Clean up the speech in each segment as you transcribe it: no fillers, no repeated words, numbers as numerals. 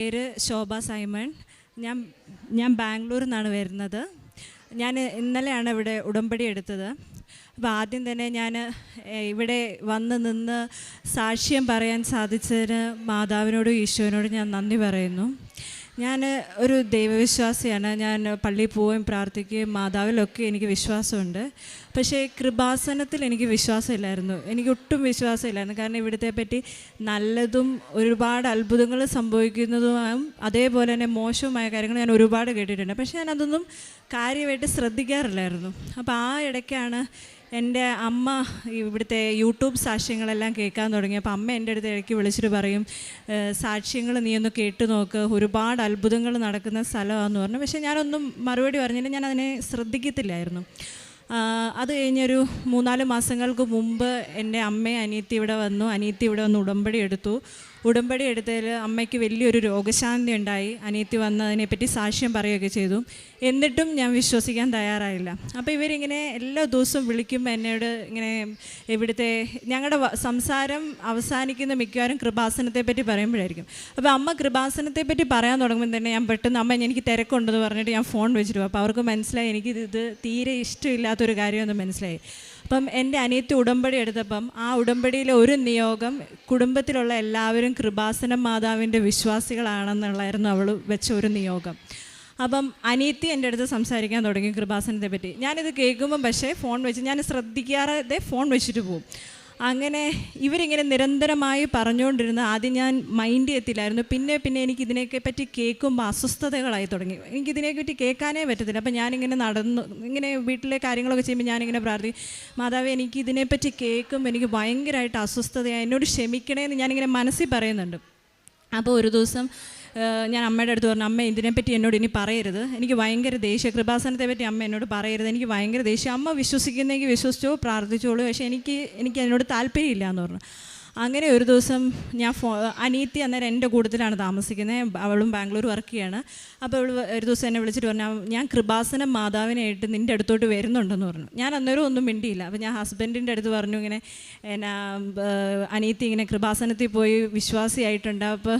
പേര് ശോഭ സൈമൺ. ഞാൻ ബാംഗ്ലൂരിൽ നിന്നാണ് വരുന്നത്. ഞാൻ ഇന്നലെയാണ് ഇവിടെ ഉടമ്പടി എടുത്തത്. അപ്പോൾ ആദ്യം തന്നെ ഞാൻ ഇവിടെ വന്ന് നിന്ന് സാക്ഷ്യം പറയാൻ സാധിച്ചതിന് മാതാവിനോടും ഈശോനോടും ഞാൻ നന്ദി പറയുന്നു. ഞാൻ ഒരു ദൈവവിശ്വാസിയാണ്. ഞാൻ പള്ളിയിൽ പോവുകയും പ്രാർത്ഥിക്കുകയും മാതാവിലൊക്കെ എനിക്ക് വിശ്വാസമുണ്ട്. പക്ഷേ കൃപാസനത്തിൽ എനിക്ക് വിശ്വാസമില്ലായിരുന്നു. എനിക്ക് ഒട്ടും വിശ്വാസമില്ലായിരുന്നു. കാരണം ഇവിടുത്തെ പറ്റി നല്ലതും ഒരുപാട് അത്ഭുതങ്ങൾ സംഭവിക്കുന്നതും അതേപോലെ തന്നെ മോശവുമായ കാര്യങ്ങൾ ഞാൻ ഒരുപാട് കേട്ടിട്ടുണ്ട്. പക്ഷേ ഞാനതൊന്നും കാര്യമായിട്ട് ശ്രദ്ധിക്കാറില്ലായിരുന്നു. അപ്പോൾ ആ ഇടയ്ക്കാണ് എൻ്റെ അമ്മ ഇവിടുത്തെ യൂട്യൂബ് സാക്ഷ്യങ്ങളെല്ലാം കേൾക്കാൻ തുടങ്ങി. അപ്പോൾ അമ്മ എൻ്റെ അടുത്ത് ഇടയ്ക്ക് വിളിച്ചിട്ട് പറയും, സാക്ഷ്യങ്ങൾ നീ ഒന്ന് കേട്ട് നോക്ക്, ഒരുപാട് അത്ഭുതങ്ങൾ നടക്കുന്ന സ്ഥലമാണെന്ന് പറഞ്ഞു. പക്ഷേ ഞാനൊന്നും മറുപടി പറഞ്ഞില്ല, ഞാൻ അതിനെ ശ്രദ്ധിക്കത്തില്ലായിരുന്നു. അത് കഴിഞ്ഞൊരു 3-4 മാസങ്ങൾക്ക് മുമ്പ് എൻ്റെ അമ്മയും അനിയത്തി ഇവിടെ വന്ന് ഉടമ്പടി എടുത്തു. ഉടമ്പടി എടുത്തതിൽ അമ്മയ്ക്ക് വലിയൊരു രോഗശാന്തി ഉണ്ടായി. അനിയത്തി വന്ന് അതിനെപ്പറ്റി സാക്ഷ്യം പറയുകയൊക്കെ ചെയ്തു. എന്നിട്ടും ഞാൻ വിശ്വസിക്കാൻ തയ്യാറായില്ല. അപ്പോൾ ഇവരിങ്ങനെ എല്ലാ ദിവസവും വിളിക്കുമ്പോൾ എന്നോട് ഇങ്ങനെ ഇവിടുത്തെ ഞങ്ങളുടെ സംസാരം അവസാനിക്കുന്ന മിക്കവാറും കൃപാസനത്തെപ്പറ്റി പറയുമ്പോഴായിരിക്കും. അപ്പോൾ അമ്മ കൃപാസനത്തെപ്പറ്റി പറയാൻ തുടങ്ങുമ്പോൾ തന്നെ ഞാൻ പെട്ടെന്ന് അമ്മ എനിക്ക് തിരക്കുണ്ടെന്ന് പറഞ്ഞിട്ട് ഞാൻ ഫോൺ വെച്ചിട്ട്. അപ്പോൾ അവർക്ക് മനസ്സിലായി എനിക്കിത് തീരെ ഇഷ്ടമില്ലാത്തൊരു കാര്യമെന്ന് മനസ്സിലായി. അപ്പം എൻ്റെ അനിയത്തി ഉടമ്പടി എടുത്തപ്പം ആ ഉടമ്പടിയിലെ ഒരു നിയോഗം കുടുംബത്തിലുള്ള എല്ലാവരും കൃപാസനം മാതാവിൻ്റെ വിശ്വാസികളാണെന്നുള്ളായിരുന്നു അവൾ വെച്ച ഒരു നിയോഗം. അപ്പം അനിയത്തി എൻ്റെ അടുത്ത് സംസാരിക്കാൻ തുടങ്ങി കൃപാസനത്തെ പറ്റി. ഞാനിത് കേൾക്കുമ്പം പക്ഷേ ഫോൺ വെച്ച് ഞാൻ ശ്രദ്ധിക്കാതെ ഫോൺ വെച്ചിട്ട് പോകും. അങ്ങനെ ഇവരിങ്ങനെ നിരന്തരമായി പറഞ്ഞുകൊണ്ടിരുന്ന ആദ്യം ഞാൻ മൈൻഡ് ചെയ്യത്തില്ലായിരുന്നു. പിന്നെ എനിക്ക് ഇതിനെയൊക്കെ പറ്റി കേൾക്കുമ്പോൾ അസ്വസ്ഥതകളായി തുടങ്ങി. എനിക്കിതിനെപ്പറ്റി കേൾക്കാനേ പറ്റത്തില്ല. അപ്പം ഞാനിങ്ങനെ ഇങ്ങനെ വീട്ടിലെ കാര്യങ്ങളൊക്കെ ചെയ്യുമ്പോൾ ഞാനിങ്ങനെ പ്രാർത്ഥിക്കും, മാതാവേ എനിക്ക് ഇതിനെപ്പറ്റി കേൾക്കുമ്പോൾ എനിക്ക് ഭയങ്കരമായിട്ട് അസ്വസ്ഥതയായി, എന്നോട് ക്ഷമിക്കണേന്ന് ഞാനിങ്ങനെ മനസ്സിൽ പറയുന്നുണ്ട്. അപ്പോൾ ഒരു ദിവസം ഞാൻ അമ്മയുടെ അടുത്ത് പറഞ്ഞു, അമ്മ ഇതിനെപ്പറ്റി എന്നോട് ഇനി പറയരുത്, എനിക്ക് ഭയങ്കര ദേഷ്യം, കൃപാസനത്തെ പറ്റി അമ്മ എന്നോട് പറയരുത്, എനിക്ക് ഭയങ്കര ദേഷ്യം. അമ്മ വിശ്വസിക്കുന്നെങ്കിൽ വിശ്വസിച്ചോ, പ്രാർത്ഥിച്ചോളൂ, പക്ഷേ എനിക്ക് അതിനോട് താല്പര്യമില്ല എന്ന് പറഞ്ഞു. അങ്ങനെ ഒരു ദിവസം അനിയത്തി അന്നേരം എൻ്റെ കൂട്ടത്തിലാണ് താമസിക്കുന്നത്. അവളും ബാംഗ്ലൂർ വർക്ക് ചെയ്യാണ്. അപ്പോൾ അവൾ ഒരു ദിവസം എന്നെ വിളിച്ചിട്ട് പറഞ്ഞു, ഞാൻ കൃപാസനം മാതാവിനായിട്ട് നിൻ്റെ അടുത്തോട്ട് വരുന്നുണ്ടെന്ന് പറഞ്ഞു. ഞാൻ അന്നേരം ഒന്നും മിണ്ടിയില്ല. അപ്പോൾ ഞാൻ ഹസ്ബൻഡിൻ്റെ അടുത്ത് പറഞ്ഞു, ഇങ്ങനെ അനിയത്തി ഇങ്ങനെ കൃപാസനത്തിൽ പോയി വിശ്വാസിയായിട്ടുണ്ട്. അപ്പോൾ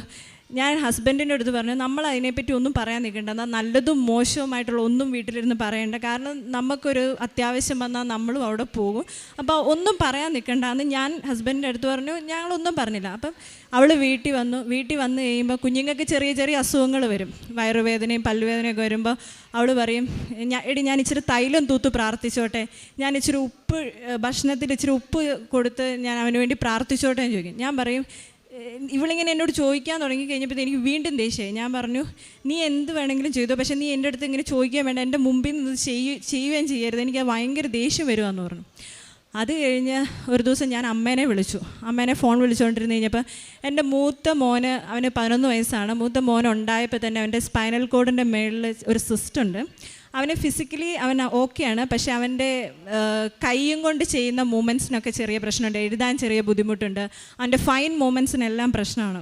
ഞാൻ ഹസ്ബൻഡിൻ്റെ അടുത്ത് പറഞ്ഞു, നമ്മൾ അതിനെപ്പറ്റി ഒന്നും പറയാൻ നിൽക്കണ്ട, എന്നാൽ നല്ലതും മോശവുമായിട്ടുള്ള ഒന്നും വീട്ടിലിരുന്ന് പറയണ്ട, കാരണം നമുക്കൊരു അത്യാവശ്യം വന്നാൽ നമ്മളും അവിടെ പോകും, അപ്പോൾ ഒന്നും പറയാൻ നിൽക്കണ്ടെന്ന് ഞാൻ ഹസ്ബൻഡിൻ്റെ അടുത്ത് പറഞ്ഞു. ഞങ്ങളൊന്നും പറഞ്ഞില്ല. അപ്പം അവൾ വീട്ടിൽ വന്ന് കഴിയുമ്പോൾ കുഞ്ഞുങ്ങൾക്ക് ചെറിയ ചെറിയ അസുഖങ്ങൾ വരും, വയറുവേദനയും പല്ലുവേദനയൊക്കെ വരുമ്പോൾ അവൾ പറയും, ഞാൻ ഇച്ചിരി തൈലം തൂത്ത് പ്രാർത്ഥിച്ചോട്ടെ, ഞാൻ ഇച്ചിരി ഭക്ഷണത്തിൽ ഇച്ചിരി ഉപ്പ് കൊടുത്ത് ഞാൻ അവന് വേണ്ടി പ്രാർത്ഥിച്ചോട്ടെ എന്ന് ചോദിക്കും. ഞാൻ പറയും, ഇവളിങ്ങനെ എന്നോട് ചോദിക്കാൻ തുടങ്ങി കഴിഞ്ഞപ്പോൾ എനിക്ക് വീണ്ടും ദേഷ്യമായി. ഞാൻ പറഞ്ഞു, നീ എന്ത് വേണമെങ്കിലും ചെയ്തോ, പക്ഷേ നീ എൻ്റെ അടുത്ത് ഇങ്ങനെ ചോദിക്കാൻ വേണ്ട, എൻ്റെ മുമ്പിൽ നിന്ന് ചെയ്യുകയും ചെയ്യരുത്, എനിക്ക് ഭയങ്കര ദേഷ്യം വരുമെന്ന് പറഞ്ഞു. അത് കഴിഞ്ഞ് ഒരു ദിവസം ഞാൻ അമ്മേനെ ഫോൺ വിളിച്ചുകൊണ്ടിരുന്ന് കഴിഞ്ഞപ്പോൾ എൻ്റെ മൂത്ത മോന്, അവന് 11 വയസ്സാണ്. മൂത്ത മോൻ ഉണ്ടായപ്പോൾ തന്നെ അവൻ്റെ സ്പൈനൽ കോഡിൻ്റെ മേളിൽ ഒരു സിസ്റ്റ് ഉണ്ട്. അവന് ഫിസിക്കലി അവൻ ഓക്കെയാണ്, പക്ഷേ അവൻ്റെ കൈയും കൊണ്ട് ചെയ്യുന്ന മൂവ്മെൻറ്റ്സിനൊക്കെ ചെറിയ പ്രശ്നമുണ്ട്, എഴുതാൻ ചെറിയ ബുദ്ധിമുട്ടുണ്ട്, അവൻ്റെ ഫൈൻ മൂവ്മെൻറ്റ്സിനെല്ലാം പ്രശ്നമാണ്.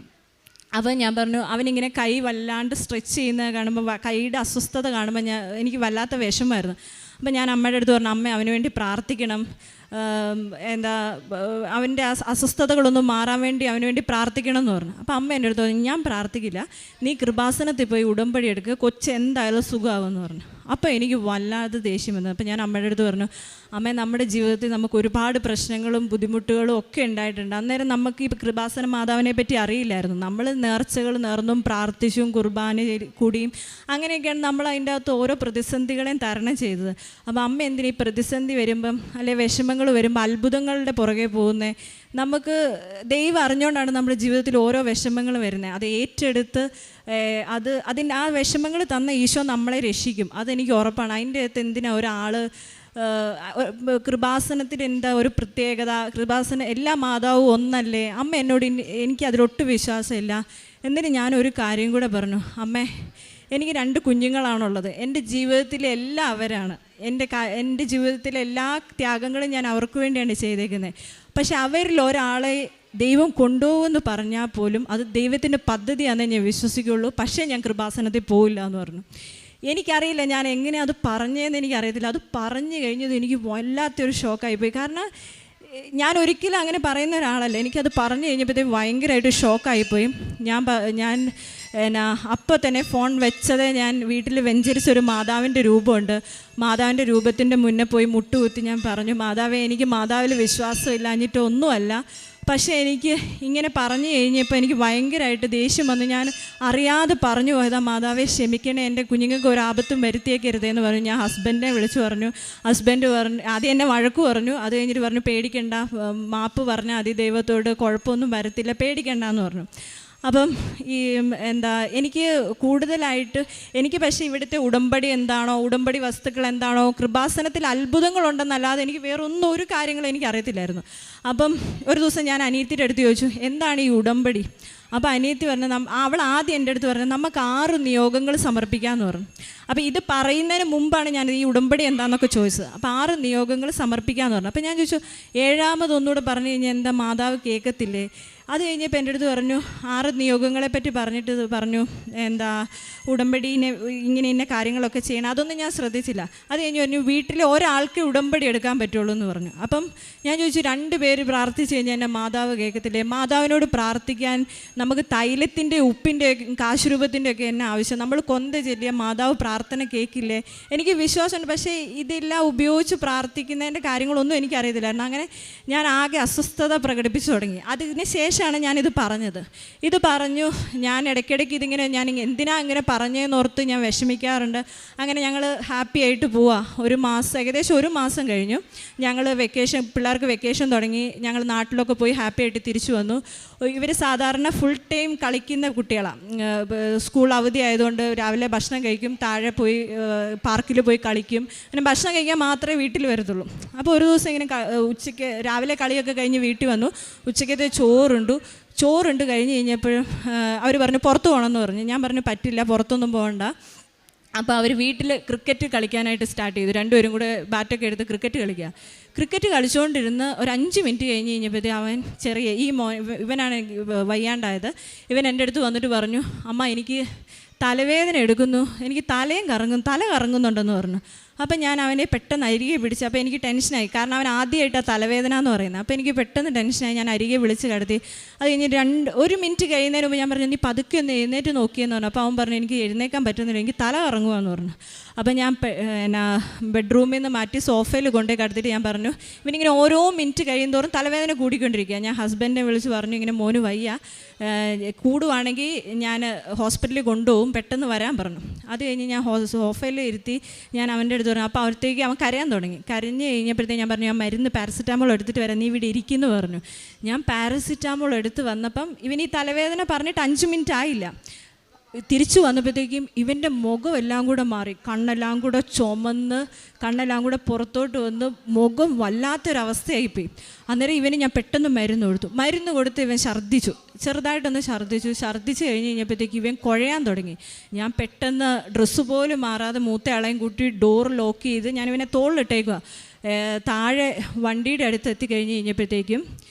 അപ്പോൾ ഞാൻ പറഞ്ഞു, അവനിങ്ങനെ കൈ വല്ലാണ്ട് സ്ട്രെച്ച് ചെയ്യുന്നത് കാണുമ്പോൾ, കൈയുടെ അസ്വസ്ഥത കാണുമ്പോൾ എനിക്ക് വല്ലാത്ത വിഷമമായിരുന്നു. അപ്പോൾ ഞാൻ അമ്മയുടെ അടുത്ത് പറഞ്ഞു, അമ്മ അവന് വേണ്ടി പ്രാർത്ഥിക്കണം, അവൻ്റെ അസ്വസ്ഥതകളൊന്നും മാറാൻ വേണ്ടി അവന് വേണ്ടി പ്രാർത്ഥിക്കണം എന്ന് പറഞ്ഞു. അപ്പോൾ അമ്മ എൻ്റെ അടുത്ത് പറഞ്ഞു, ഞാൻ പ്രാർത്ഥിക്കില്ല, നീ കൃപാസനത്തിൽ പോയി ഉടമ്പടി എടുക്കുക, കൊച്ച് എന്തായാലും സുഖമാകുമെന്ന് പറഞ്ഞു. അപ്പോൾ എനിക്ക് വല്ലാതെ ദേഷ്യം വന്നു. അപ്പോൾ ഞാൻ അമ്മയുടെ അടുത്ത് പറഞ്ഞു, അമ്മ നമ്മുടെ ജീവിതത്തിൽ നമുക്ക് ഒരുപാട് പ്രശ്നങ്ങളും ബുദ്ധിമുട്ടുകളും ഒക്കെ ഉണ്ടായിട്ടുണ്ട്. അന്നേരം നമുക്ക് ഈ കൃപാസന മാതാവിനെ പറ്റി അറിയില്ലായിരുന്നു. നമ്മൾ നേർച്ചകൾ നേർന്നും പ്രാർത്ഥിച്ചും കുർബാന കൂടിയും അങ്ങനെയൊക്കെയാണ് നമ്മൾ അതിൻ്റെ അകത്ത് ഓരോ പ്രതിസന്ധികളെയും തരണം ചെയ്തത്. അപ്പോൾ അമ്മ എന്തിനാ ഈ പ്രതിസന്ധി വരുമ്പം അല്ലെ വിഷമങ്ങൾ വരുമ്പോൾ അത്ഭുതങ്ങളുടെ പുറകെ പോകുന്നത്? നമുക്ക് ദൈവം അറിഞ്ഞുകൊണ്ടാണ് നമ്മുടെ ജീവിതത്തിൽ ഓരോ വിഷമങ്ങൾ വരുന്നത്. അത് ഏറ്റെടുത്ത് അതിൻ്റെ ആ വിഷമങ്ങൾ തന്ന ഈശോ നമ്മളെ രക്ഷിക്കും, അതെനിക്ക് ഉറപ്പാണ്. അതിൻ്റെ അകത്ത് എന്തിനാ ഒരാൾ കൃപാസനത്തിൽ എന്താ ഒരു പ്രത്യേകത? എല്ലാ മാതാവും ഒന്നല്ലേ? അമ്മ എന്നോട് എനിക്ക് അതിലൊട്ട് വിശ്വാസമില്ല. എന്നിട്ട് ഞാനൊരു കാര്യം കൂടെ പറഞ്ഞു, അമ്മേ എനിക്ക് 2 കുഞ്ഞുങ്ങളാണുള്ളത്, എൻ്റെ ജീവിതത്തിലെ എല്ലാം അവരാണ്, എൻ്റെ ജീവിതത്തിലെ എല്ലാ ത്യാഗങ്ങളും ഞാൻ അവർക്ക് വേണ്ടിയാണ് ചെയ്തേക്കുന്നത്. പക്ഷെ അവരിൽ ഒരാളെ ദൈവം കൊണ്ടുപോകുമെന്ന് പറഞ്ഞാൽ പോലും അത് ദൈവത്തിൻ്റെ പദ്ധതിയാണെന്ന് ഞാൻ വിശ്വസിക്കുകയുള്ളൂ, പക്ഷേ ഞാൻ കൃപാസനത്തിൽ പോയില്ല എന്ന് പറഞ്ഞു. എനിക്കറിയില്ല ഞാൻ എങ്ങനെ അത് പറഞ്ഞതെന്ന് എനിക്കറിയത്തില്ല. അത് പറഞ്ഞു കഴിഞ്ഞത് എനിക്ക് വല്ലാത്തൊരു ഷോക്കായിപ്പോയി. കാരണം ഞാൻ ഒരിക്കലും അങ്ങനെ പറയുന്ന ഒരാളല്ല. എനിക്കത് പറഞ്ഞു കഴിഞ്ഞപ്പോഴത്തേക്ക് ഭയങ്കരമായിട്ട് ഷോക്കായിപ്പോയി. ഞാൻ അപ്പോൾ തന്നെ ഫോൺ വെച്ചത്, ഞാൻ വീട്ടിൽ വെഞ്ചരിച്ചൊരു മാതാവിൻ്റെ രൂപമുണ്ട്. മാതാവിൻ്റെ രൂപത്തിൻ്റെ മുന്നേ പോയി മുട്ടുകുത്തി ഞാൻ പറഞ്ഞു, മാതാവേ, എനിക്ക് മാതാവിൽ വിശ്വാസമില്ലാഞ്ഞിട്ട് ഒന്നുമല്ല, പക്ഷേ എനിക്ക് ഇങ്ങനെ പറഞ്ഞു കഴിഞ്ഞപ്പോൾ എനിക്ക് ഭയങ്കരമായിട്ട് ദേഷ്യം വന്നു. ഞാൻ അറിയാതെ പറഞ്ഞു പോയതാ, മാതാവേ ക്ഷമിക്കണേ, എൻ്റെ കുഞ്ഞുങ്ങൾക്ക് ഒരു ആപത്തും വരുത്തിയേക്കരുതേന്ന് പറഞ്ഞു. ഞാൻ ഹസ്ബൻഡിനെ വിളിച്ചു പറഞ്ഞു. ഹസ്ബൻഡ് പറഞ്ഞു, ആദ്യം എന്നെ വഴക്ക് പറഞ്ഞു. അത് കഴിഞ്ഞിട്ട് പറഞ്ഞു, പേടിക്കണ്ട, മാപ്പ് പറഞ്ഞാൽ മതി, ദൈവത്തോട് കുഴപ്പമൊന്നും വരത്തില്ല, പേടിക്കണ്ടെന്ന് പറഞ്ഞു. അപ്പം എനിക്ക് കൂടുതലായിട്ട് പക്ഷേ ഇവിടുത്തെ ഉടമ്പടി എന്താണോ, ഉടമ്പടി വസ്തുക്കൾ എന്താണോ, കൃപാസനത്തിൽ അത്ഭുതങ്ങളുണ്ടെന്നല്ലാതെ എനിക്ക് വേറൊന്നും ഒരു കാര്യങ്ങളും എനിക്ക് അറിയത്തില്ലായിരുന്നു. അപ്പം ഒരു ദിവസം ഞാൻ അനിയത്തിയുടെ അടുത്ത് ചോദിച്ചു, എന്താണ് ഈ ഉടമ്പടി? അപ്പോൾ അനിയത്തി പറഞ്ഞു, അവൾ ആദ്യം എൻ്റെ അടുത്ത് പറഞ്ഞു, നമുക്ക് 6 നിയോഗങ്ങൾ സമർപ്പിക്കാമെന്ന് പറഞ്ഞു. അപ്പോൾ ഇത് പറയുന്നതിന് മുമ്പാണ് ഞാൻ ഈ ഉടമ്പടി എന്താണെന്നൊക്കെ ചോദിച്ചത്. അപ്പോൾ 6 നിയോഗങ്ങൾ സമർപ്പിക്കാമെന്ന് പറഞ്ഞു. അപ്പോൾ ഞാൻ ചോദിച്ചു, 7ാമതൊന്നുകൂടെ പറഞ്ഞു കഴിഞ്ഞാൽ എന്താ മാതാവ് കേൾക്കത്തില്ലേ? അത് കഴിഞ്ഞപ്പോൾ എൻ്റെ അടുത്ത് പറഞ്ഞു, 6 നിയോഗങ്ങളെ പറ്റി പറഞ്ഞിട്ട് പറഞ്ഞു, ഉടമ്പടീനെ ഇങ്ങനെ ഇന്ന കാര്യങ്ങളൊക്കെ ചെയ്യണം. അതൊന്നും ഞാൻ ശ്രദ്ധിച്ചില്ല. അത് കഴിഞ്ഞ് പറഞ്ഞു, വീട്ടിൽ ഒരാൾക്ക് ഉടമ്പടി എടുക്കാൻ പറ്റുള്ളൂ എന്ന് പറഞ്ഞു. അപ്പം ഞാൻ ചോദിച്ചു, 2 പേര് പ്രാർത്ഥിച്ച് കഴിഞ്ഞാൽ എൻ്റെ മാതാവ് കേൾക്കത്തില്ലേ? മാതാവിനോട് പ്രാർത്ഥിക്കാൻ നമുക്ക് തൈലത്തിൻ്റെ, ഉപ്പിൻ്റെ, കാശുരൂപത്തിൻ്റെ ഒക്കെ എന്നെ ആവശ്യം? നമ്മൾ കൊന്ത ചെല്ലിയ മാതാവ് പ്രാർത്ഥന കേൾക്കില്ലേ? എനിക്ക് വിശ്വാസമുണ്ട്, പക്ഷേ ഇതെല്ലാം ഉപയോഗിച്ച് പ്രാർത്ഥിക്കുന്നതിൻ്റെ കാര്യങ്ങളൊന്നും എനിക്കറിയത്തില്ലായിരുന്നു. അങ്ങനെ ഞാൻ ആകെ അസ്വസ്ഥത പ്രകടിപ്പിച്ചു തുടങ്ങി. അതിന് ശേഷമാണ് ഞാനിത് പറഞ്ഞത്. ഇത് പറഞ്ഞു, ഞാൻ ഇടയ്ക്കിടയ്ക്ക് ഇതിങ്ങനെ, ഞാൻ എന്തിനാ ഇങ്ങനെ പറഞ്ഞതെന്നോർത്ത് ഞാൻ വിഷമിക്കാറുണ്ട്. അങ്ങനെ ഞങ്ങൾ ഹാപ്പി ആയിട്ട് പോവാം. ഏകദേശം ഒരു മാസം കഴിഞ്ഞു. ഞങ്ങൾ പിള്ളേർക്ക് വെക്കേഷൻ തുടങ്ങി. ഞങ്ങൾ നാട്ടിലൊക്കെ പോയി ഹാപ്പി ആയിട്ട് തിരിച്ചു വന്നു. ഇവർ സാധാരണ ഫുൾ ടൈം കളിക്കുന്ന കുട്ടികളാണ്. സ്കൂൾ അവധി ആയതുകൊണ്ട് രാവിലെ ഭക്ഷണം കഴിക്കും, താഴെ പോയി പാർക്കിൽ പോയി കളിക്കും. അങ്ങനെ ഭക്ഷണം കഴിക്കാൻ മാത്രമേ വീട്ടിൽ വരത്തുള്ളൂ. അപ്പോൾ ഒരു ദിവസം ഇങ്ങനെ ഉച്ചയ്ക്ക് രാവിലെ കളിയൊക്കെ കഴിഞ്ഞ് വീട്ടിൽ വന്നു. ഉച്ചയ്ക്കത്തെ ചോറുണ്ട് കഴിഞ്ഞ് കഴിഞ്ഞപ്പോഴും അവർ പറഞ്ഞു പുറത്ത് പോകണമെന്ന് പറഞ്ഞു. ഞാൻ പറഞ്ഞു പറ്റില്ല, പുറത്തൊന്നും പോകണ്ട. അപ്പോൾ അവർ വീട്ടിൽ ക്രിക്കറ്റ് കളിക്കാനായിട്ട് സ്റ്റാർട്ട് ചെയ്തു. 2 പേരും കൂടെ ബാറ്റൊക്കെ എടുത്ത് ക്രിക്കറ്റ് കളിച്ചുകൊണ്ടിരുന്ന് ഒരു 5 മിനിറ്റ് കഴിഞ്ഞ് കഴിഞ്ഞപ്പോഴത്തേ അവൻ ഇവനാണ് വയ്യാണ്ടായത്. ഇവൻ എൻ്റെ അടുത്ത് വന്നിട്ട് പറഞ്ഞു, അമ്മ, എനിക്ക് തലവേദന എടുക്കുന്നു, എനിക്ക് തല കറങ്ങുന്നുണ്ടെന്ന് പറഞ്ഞു. അപ്പം ഞാൻ അവനെ പെട്ടെന്ന് അരികെ പിടിച്ച്, അപ്പോൾ എനിക്ക് ടെൻഷനായി. കാരണം അവൻ ആദ്യമായിട്ടാണ് തലവേദന എന്ന് പറയുന്നത്. അപ്പോൾ എനിക്ക് പെട്ടെന്ന് ടെൻഷനായി. ഞാൻ അരികെ വിളിച്ച് കിടത്തി. അത് കഴിഞ്ഞ് 1 മിനിറ്റ് കഴിയുന്നതിന് മുമ്പ് ഞാൻ പറഞ്ഞു, നീ പതുക്കെ ഒന്ന് എഴുന്നേറ്റ് നോക്കിയെന്ന് പറഞ്ഞു. അപ്പോൾ അവൻ പറഞ്ഞു, എനിക്ക് എഴുന്നേക്കാൻ പറ്റുന്നില്ല, എനിക്ക് തല കറങ്ങുകയെന്ന് പറഞ്ഞു. അപ്പോൾ ഞാൻ ബെഡ്റൂമിൽ നിന്ന് മാറ്റി സോഫയിൽ കൊണ്ടുപോയി കിടത്തിയിട്ട് ഞാൻ പറഞ്ഞു, ഇവനിങ്ങനെ ഓരോ മിനിറ്റ് കഴിയുന്തോറും തലവേദന കൂടിക്കൊണ്ടിരിക്കുക. ഞാൻ ഹസ്ബൻഡിനെ വിളിച്ച് പറഞ്ഞു, ഇങ്ങനെ മോന് വയ്യ, കൂടുവാണെങ്കിൽ ഞാൻ ഹോസ്പിറ്റലിൽ കൊണ്ടുപോകും, പെട്ടെന്ന് വരാൻ പറഞ്ഞു. അത് കഴിഞ്ഞ് ഞാൻ സോഫയിൽ ഇരുത്തി ഞാൻ അവൻ്റെ അടുത്ത് പറഞ്ഞു. അപ്പോൾ അവിടത്തേക്ക് അവൻ കരയാൻ തുടങ്ങി. കരഞ്ഞ് കഴിഞ്ഞപ്പോഴത്തേക്ക് ഞാൻ പറഞ്ഞു, ഞാൻ മരുന്ന് പാരസിറ്റാമോൾ എടുത്തിട്ട് വരാം, നീ ഇവിടെ ഇരിക്കുന്നു പറഞ്ഞു. ഞാൻ പാരസിറ്റാമോൾ എടുത്ത് വന്നപ്പം ഇവൻ ഈ തലവേദന പറഞ്ഞിട്ട് 5 മിനിറ്റ് ആയില്ല. തിരിച്ചു വന്നപ്പോഴത്തേക്കും ഇവൻ്റെ മുഖം എല്ലാം കൂടെ മാറി. കണ്ണെല്ലാം കൂടെ ചുമന്ന്, കണ്ണെല്ലാം കൂടെ പുറത്തോട്ട് വന്ന് മുഖം വല്ലാത്തൊരവസ്ഥയായിപ്പോയി. അന്നേരം ഇവന് ഞാൻ പെട്ടെന്ന് മരുന്ന് കൊടുത്ത് ഇവൻ ചെറുതായിട്ടൊന്ന് ഛർദ്ദിച്ച് കഴിഞ്ഞ് കഴിഞ്ഞപ്പോഴത്തേക്ക് ഇവൻ കുഴയാൻ തുടങ്ങി. ഞാൻ പെട്ടെന്ന് ഡ്രസ്സ് പോലും മാറാതെ മൂത്തയാളെയും കൂട്ടി ഡോർ ലോക്ക് ചെയ്ത് ഞാൻ ഇവനെ തോളിലിട്ടേക്കുക. താഴെ വണ്ടിയുടെ അടുത്ത് എത്തിക്കഴിഞ്ഞ് കഴിഞ്ഞപ്പോഴത്തേക്കും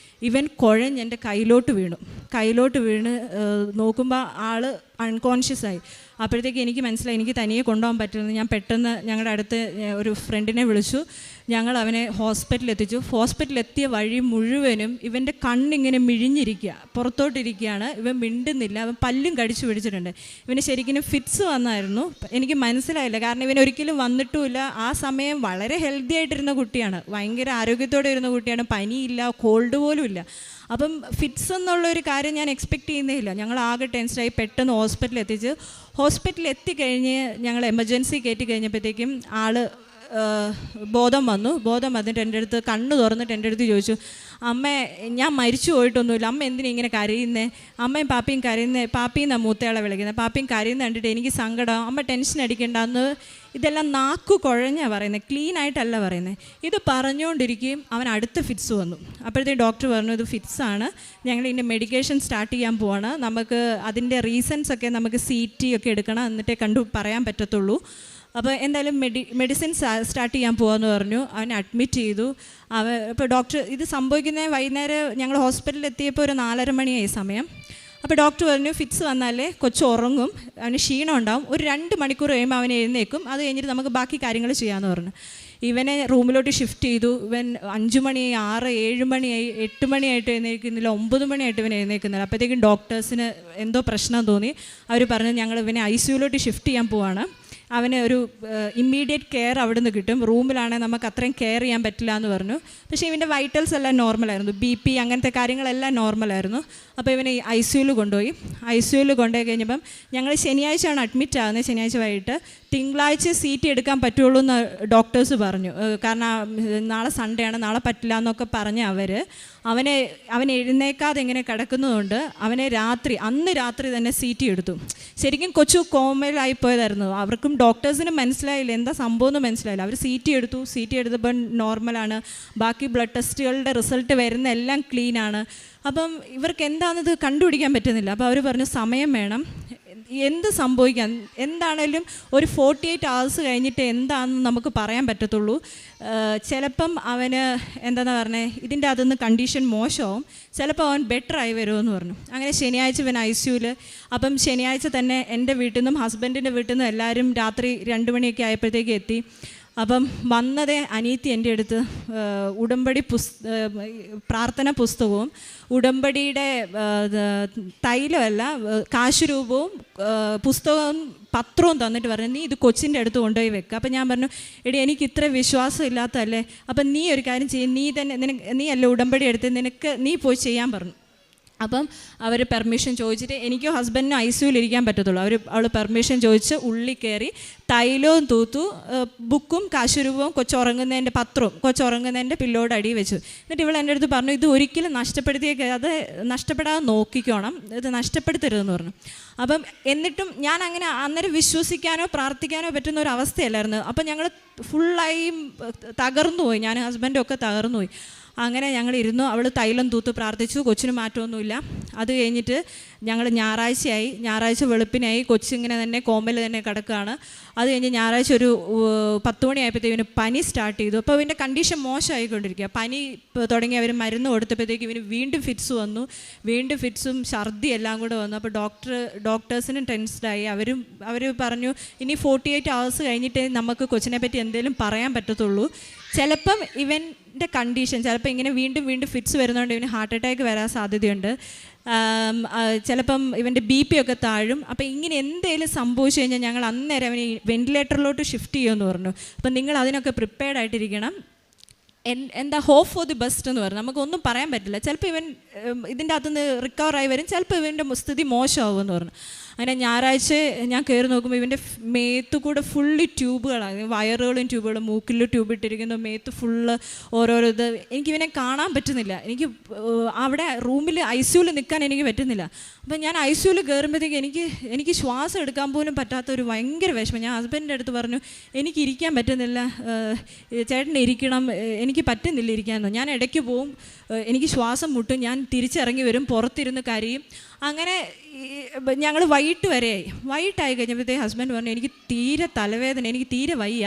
ഇവൻ കുഴഞ്ഞ് എൻ്റെ കയ്യിലോട്ട് വീണ് നോക്കുമ്പോൾ ആൾ അൺകോൺഷ്യസായി. അപ്പോഴത്തേക്ക് എനിക്ക് മനസ്സിലായി എനിക്ക് തനിയെ കൊണ്ടുപോകാൻ പറ്റുന്നത്. ഞാൻ പെട്ടെന്ന് ഞങ്ങളുടെ അടുത്ത് ഒരു ഫ്രണ്ടിനെ വിളിച്ചു. ഞങ്ങൾ അവനെ ഹോസ്പിറ്റലിൽ എത്തിച്ചു. ഹോസ്പിറ്റലിലെത്തിയ വഴി മുഴുവനും ഇവൻ്റെ കണ്ണിങ്ങനെ മിഴിഞ്ഞിരിക്കുക, പുറത്തോട്ടിരിക്കുകയാണ്. ഇവൻ മിണ്ടുന്നില്ല, അവൻ പല്ലും കടിച്ചു പിടിച്ചിട്ടുണ്ട്. ഇവന് ശരിക്കും ഫിറ്റ്സ് വന്നായിരുന്നു. എനിക്ക് മനസ്സിലായില്ല, കാരണം ഇവൻ ഒരിക്കലും വന്നിട്ടുമില്ല. ആ സമയം വളരെ ഹെൽത്തി ആയിട്ടിരുന്ന കുട്ടിയാണ്, ഭയങ്കര ആരോഗ്യത്തോടെ ഇരുന്ന കുട്ടിയാണ്. പനിയില്ല, കോൾഡ് പോലും ഇല്ല. അപ്പം ഫിറ്റ്സ് എന്നുള്ളൊരു കാര്യം ഞാൻ എക്സ്പെക്റ്റ് ചെയ്യുന്നേയില്ല. ഞങ്ങൾ ആകെ ടെൻഷനായി. പെട്ടെന്ന് ഹോസ്പിറ്റലിൽ എത്തിക്കഴിഞ്ഞ് ഞങ്ങൾ എമർജൻസി കയറ്റി കഴിഞ്ഞപ്പോഴത്തേക്കും ആൾ ബോധം വന്നിട്ട് എൻ്റെ അടുത്ത് കണ്ണ് തുറന്നിട്ട് എൻ്റെ അടുത്ത് ചോദിച്ചു, അമ്മേ, ഞാൻ മരിച്ചു പോയിട്ടൊന്നുമില്ല, അമ്മ എന്തിനാ ഇങ്ങനെ കരയുന്നേ? അമ്മയും പാപ്പിയും കരയുന്നേ, പാപ്പിന്നാണ് മൂത്തയാളെ വിളിക്കുന്നത്. പാപ്പിയും കരയുന്ന കണ്ടിട്ട് എനിക്ക് സങ്കടം, അമ്മ ടെൻഷൻ അടിക്കേണ്ട. അന്ന് ഇതെല്ലാം നാക്കു കുഴഞ്ഞാണ് പറയുന്നത്, ക്ലീൻ ആയിട്ടല്ല പറയുന്നത്. ഇത് പറഞ്ഞുകൊണ്ടിരിക്കുകയും അവൻ അടുത്ത ഫിറ്റ്സ് വന്നു. അപ്പോഴത്തേക്ക് ഡോക്ടർ പറഞ്ഞു, ഇത് ഫിറ്റ്സാണ്, ഞങ്ങൾ ഇതിൻ്റെ മെഡിക്കേഷൻ സ്റ്റാർട്ട് ചെയ്യാൻ പോവാണ്, നമുക്ക് അതിൻ്റെ റീസൺസ് ഒക്കെ നമുക്ക് CT ഒക്കെ എടുക്കണം, എന്നിട്ടേ പറയാൻ പറ്റത്തുള്ളൂ. അപ്പോൾ എന്തായാലും മെഡിസിൻ സ്റ്റാർട്ട് ചെയ്യാൻ പോകാമെന്ന് പറഞ്ഞു. അവനെ അഡ്മിറ്റ് ചെയ്തു. ഇപ്പോൾ ഡോക്ടർ ഇത് സംഭവിക്കുന്നത് വൈകുന്നേരം ഞങ്ങൾ ഹോസ്പിറ്റലിൽ എത്തിയപ്പോൾ ഒരു 4:30 മണിയായി സമയം. അപ്പോൾ ഡോക്ടർ പറഞ്ഞു, ഫിറ്റ്സ് വന്നാലേ കൊച്ചു ഉറങ്ങും, അവന് ക്ഷീണം ഉണ്ടാവും, ഒരു 2 മണിക്കൂർ കഴിയുമ്പോൾ അവൻ എഴുന്നേക്കും, അത് കഴിഞ്ഞിട്ട് നമുക്ക് ബാക്കി കാര്യങ്ങൾ ചെയ്യാമെന്ന് പറഞ്ഞു. ഇവനെ റൂമിലോട്ട് ഷിഫ്റ്റ് ചെയ്തു. ഇവൻ 5 മണിയായി, 6, 7 മണിയായി, 8 മണിയായിട്ട് എഴുന്നേൽക്കുന്നില്ല, 9 മണിയായിട്ട് ഇവൻ എഴുന്നേൽക്കുന്നില്ല. അപ്പോഴത്തേക്കും ഡോക്ടേഴ്സിന് എന്തോ പ്രശ്നം തോന്നി. അവർ പറഞ്ഞു ഞങ്ങൾ ഇവനെ ICUലോട്ട് ഷിഫ്റ്റ് ചെയ്യാൻ പോവാണ്, അവന് ഒരു ഇമ്മീഡിയറ്റ് കെയർ അവിടെ നിന്ന് കിട്ടും, റൂമിലാണെങ്കിൽ നമുക്ക് അത്രയും കെയർ ചെയ്യാൻ പറ്റില്ല എന്ന് പറഞ്ഞു. പക്ഷേ ഇവൻ്റെ വൈറ്റൽസ് എല്ലാം നോർമലായിരുന്നു, BP അങ്ങനത്തെ കാര്യങ്ങളെല്ലാം നോർമലായിരുന്നു. അപ്പോൾ ഇവനെ ICUയിൽ കൊണ്ടുപോയി. ICUയിൽ കൊണ്ടുപോയി കഴിഞ്ഞപ്പം ഞങ്ങൾ ശനിയാഴ്ചയാണ് അഡ്മിറ്റ് ആകുന്നത്, ശനിയാഴ്ച വൈകിട്ട്. തിങ്കളാഴ്ച CT എടുക്കാൻ പറ്റുള്ളൂ എന്ന് ഡോക്ടേഴ്സ് പറഞ്ഞു. കാരണം നാളെ സൺഡേ ആണ്, നാളെ പറ്റില്ല എന്നൊക്കെ പറഞ്ഞ് അവൻ എഴുന്നേക്കാതെ ഇങ്ങനെ കിടക്കുന്നതുകൊണ്ട് അന്ന് രാത്രി തന്നെ CT എടുത്തു. ശരിക്കും കൊച്ചു കോമയിലായിപ്പോയതായിരുന്നു. അവർക്കും ഡോക്ടേഴ്സിന് മനസ്സിലായില്ല എന്താ സംഭവം എന്ന് മനസ്സിലായില്ല. അവർ CT എടുത്തപ്പോൾ നോർമലാണ്. ബാക്കി ബ്ലഡ് ടെസ്റ്റുകളുടെ റിസൾട്ട് വരുന്ന എല്ലാം ക്ലീനാണ്. അപ്പം ഇവർക്ക് എന്താണെന്നത് കണ്ടുപിടിക്കാൻ പറ്റുന്നില്ല. അപ്പോൾ അവർ പറഞ്ഞു സമയം വേണം, എന്ത് സംഭവിക്കാം, എന്താണേലും ഒരു 48 hours കഴിഞ്ഞിട്ട് എന്താണെന്ന് നമുക്ക് പറയാൻ പറ്റത്തുള്ളൂ. ചിലപ്പം അവന് എന്താണെന്ന് പറഞ്ഞത് ഇതിൻ്റെ അകത്തുനിന്ന് കണ്ടീഷൻ മോശമാവും, ചിലപ്പോൾ അവൻ ബെറ്ററായി വരുമെന്ന് പറഞ്ഞു. അങ്ങനെ ശനിയാഴ്ച ഇവൻ ICUയിൽ. അപ്പം ശനിയാഴ്ച തന്നെ എൻ്റെ വീട്ടിൽ നിന്നും ഹസ്ബൻഡിൻ്റെ വീട്ടിൽ നിന്നും എല്ലാവരും രാത്രി 2 മണിയൊക്കെ ആയപ്പോഴത്തേക്ക് എത്തി. അപ്പം വന്നതേ അനീത്തി എൻ്റെ അടുത്ത് ഉടമ്പടി പ്രാർത്ഥന പുസ്തകവും ഉടമ്പടിയുടെ തൈലമല്ല കാശുരൂപവും പുസ്തകവും പത്രവും തന്നിട്ട് പറഞ്ഞു നീ ഇത് കൊച്ചിൻ്റെ അടുത്ത് കൊണ്ടുപോയി വെക്കുക. അപ്പം ഞാൻ പറഞ്ഞു എടി എനിക്ക് ഇത്ര വിശ്വാസം ഇല്ലാത്തതല്ലേ, അപ്പം നീ ഒരു കാര്യം ചെയ്യും, നീ അല്ല ഉടമ്പടി എടുത്ത് നീ പോയി ചെയ്യാൻ പറഞ്ഞു. അപ്പം അവർ പെർമിഷൻ ചോദിച്ചിട്ട് എനിക്കോ ഹസ്ബൻഡിനും ICUയിൽ ഇരിക്കാൻ പറ്റത്തുള്ളൂ. അവൾ പെർമിഷൻ ചോദിച്ച് ഉള്ളിൽ കയറി തൈലവും തൂത്തു, ബുക്കും കാശുരൂപവും കൊച്ചുറങ്ങുന്നതിൻ്റെ പത്രവും കൊച്ചുറങ്ങുന്നതിൻ്റെ പില്ലോട് അടി വെച്ചു. എന്നിട്ട് ഇവൾ എൻ്റെ അടുത്ത് പറഞ്ഞു ഇത് ഒരിക്കലും അത് നഷ്ടപ്പെടാതെ നോക്കിക്കോണം, ഇത് നഷ്ടപ്പെടുത്തരുതെന്ന് പറഞ്ഞു. അപ്പം എന്നിട്ടും ഞാൻ അങ്ങനെ അന്നേരം വിശ്വസിക്കാനോ പ്രാർത്ഥിക്കാനോ പറ്റുന്ന ഒരു അവസ്ഥയല്ലായിരുന്നു. അപ്പം ഞങ്ങൾ ഫുള്ളായി തകർന്നു പോയി, ഞാൻ ഹസ്ബൻഡും ഒക്കെ തകർന്നു പോയി. അങ്ങനെ ഞങ്ങളിരുന്നു. അവൾ തൈലം തൂത്ത് പ്രാർത്ഥിച്ചു, കൊച്ചിന് മാറ്റമൊന്നുമില്ല. അത് കഴിഞ്ഞിട്ട് ഞങ്ങൾ ഞായറാഴ്ച വെളുപ്പിനായി, കൊച്ചിങ്ങനെ തന്നെ കോമയിൽ തന്നെ കിടക്കുകയാണ്. അത് കഴിഞ്ഞ് ഞായറാഴ്ച ഒരു 10 മണിയായപ്പോഴത്തേക്ക് പനി സ്റ്റാർട്ട് ചെയ്തു. അപ്പോൾ ഇവൻ്റെ കണ്ടീഷൻ മോശമായിക്കൊണ്ടിരിക്കുക. പനി തുടങ്ങി അവർ മരുന്ന് കൊടുത്തപ്പോഴത്തേക്ക് ഇവന് വീണ്ടും ഫിറ്റ്സ് വന്നു, വീണ്ടും ഫിറ്റ്സും ഛർദി എല്ലാം കൂടെ വന്നു. അപ്പോൾ ഡോക്ടേഴ്സിനും ടെൻസ്ഡായി. അവർ പറഞ്ഞു ഇനി 48 hours കഴിഞ്ഞിട്ടേ നമുക്ക് കൊച്ചിനെ പറ്റി എന്തെങ്കിലും പറയാൻ പറ്റത്തുള്ളൂ. ചിലപ്പം ഇവൻ്റെ കണ്ടീഷൻ ചിലപ്പോൾ ഇങ്ങനെ വീണ്ടും ഫിറ്റ്സ് വരുന്നതുകൊണ്ട് ഇവന് ഹാർട്ട് അറ്റാക്ക് വരാൻ സാധ്യതയുണ്ട്, ചിലപ്പം ഇവൻ്റെ BP ഒക്കെ താഴും. അപ്പോൾ ഇങ്ങനെ എന്തെങ്കിലും സംഭവിച്ചു കഴിഞ്ഞാൽ ഞങ്ങൾ അന്നേരം അവന് വെൻറ്റിലേറ്ററിലോട്ട് ഷിഫ്റ്റ് ചെയ്യുമെന്ന് പറഞ്ഞു. അപ്പം നിങ്ങൾ അതിനൊക്കെ പ്രിപ്പയർഡ് ആയിട്ടിരിക്കണം. എന്താ ഹോപ്പ് ഫോർ ദി ബെസ്റ്റ് എന്ന് പറഞ്ഞു. നമുക്കൊന്നും പറയാൻ പറ്റില്ല, ചിലപ്പോൾ ഇവൻ ഇതിൻ്റെ അകത്തുനിന്ന് റിക്കവറായി വരും, ചിലപ്പോൾ ഇവൻ്റെ സ്ഥിതി മോശമാവുമെന്ന് പറഞ്ഞു. അങ്ങനെ ഞായറാഴ്ച ഞാൻ കയറി നോക്കുമ്പോൾ ഇവൻ്റെ മേത്ത് കൂടെ ഫുള്ളി ട്യൂബുകളാണ്, വയറുകളും ട്യൂബുകളും, മൂക്കിൽ ട്യൂബ് ഇട്ടിരിക്കുന്നു, മേത്ത് ഫുള്ള് ഓരോരോ ഇത്. എനിക്കിവനെ കാണാൻ പറ്റുന്നില്ല, എനിക്ക് അവിടെ റൂമിൽ ICUയിൽ നിൽക്കാൻ എനിക്ക് പറ്റുന്നില്ല. അപ്പം ഞാൻ ICUയിൽ കയറുമ്പോഴത്തേക്ക് എനിക്ക് ശ്വാസം എടുക്കാൻ പോലും പറ്റാത്തൊരു ഭയങ്കര വിഷമം. ഞാൻ ഹസ്ബൻഡിൻ്റെ അടുത്ത് പറഞ്ഞു എനിക്ക് ഇരിക്കാൻ പറ്റുന്നില്ല, ചേട്ടൻ ഇരിക്കണം, എനിക്ക് പറ്റുന്നില്ല ഇരിക്കാമെന്ന്. ഞാൻ ഇടയ്ക്ക് പോവും, എനിക്ക് ശ്വാസം മുട്ടും, ഞാൻ തിരിച്ചിറങ്ങി വരും, പുറത്തിരുന്ന് കരയും. അങ്ങനെ ഞങ്ങൾ വൈകിട്ടായി കഴിഞ്ഞപ്പോഴത്തേക്ക് ഹസ്ബൻഡ് പറഞ്ഞു എനിക്ക് തീരെ തലവേദന, എനിക്ക് തീരെ വയ്യ,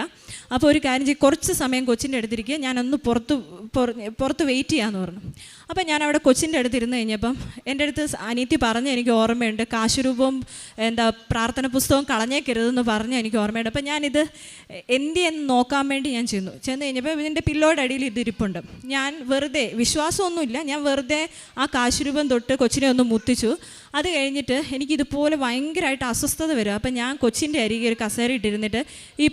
അപ്പോൾ ഒരു കാര്യം ചെയ്യും കുറച്ച് സമയം കൊച്ചിൻ്റെ അടുത്തിരിക്കുക, ഞാനൊന്ന് പുറത്ത് വെയിറ്റ് ചെയ്യാമെന്ന് പറഞ്ഞു. അപ്പം ഞാൻ അവിടെ കൊച്ചിൻ്റെ അടുത്ത് ഇരുന്ന് കഴിഞ്ഞപ്പം എൻ്റെ അടുത്ത് അനീത്തി പറഞ്ഞ് എനിക്ക് ഓർമ്മയുണ്ട്, കാശുരൂപവും പ്രാർത്ഥന പുസ്തകവും കളഞ്ഞേക്കരുതെന്ന് പറഞ്ഞ് എനിക്ക് ഓർമ്മയുണ്ട്. അപ്പം ഞാനിത് എന്തെന്ന് നോക്കാൻ വേണ്ടി ഞാൻ ചെന്നു കഴിഞ്ഞപ്പോൾ ഇതിൻ്റെ പില്ലോയുടെ അടിയിൽ ഇതിരിപ്പുണ്ട്. ഞാൻ വെറുതെ വിശ്വാസമൊന്നുമില്ല, ഞാൻ വെറുതെ ആ കാശുരൂപം തൊട്ട് കൊച്ചിനെ ഒന്ന് മുത്തിച്ചു. അത് കഴിഞ്ഞിട്ട് എനിക്കിതുപോലെ ഭയങ്കരമായിട്ട് അസ്വസ്ഥത വരും. അപ്പം ഞാൻ കൊച്ചിൻ്റെ അരികെ ഒരു കസേര ഇട്ടിരുന്നിട്ട് ഈ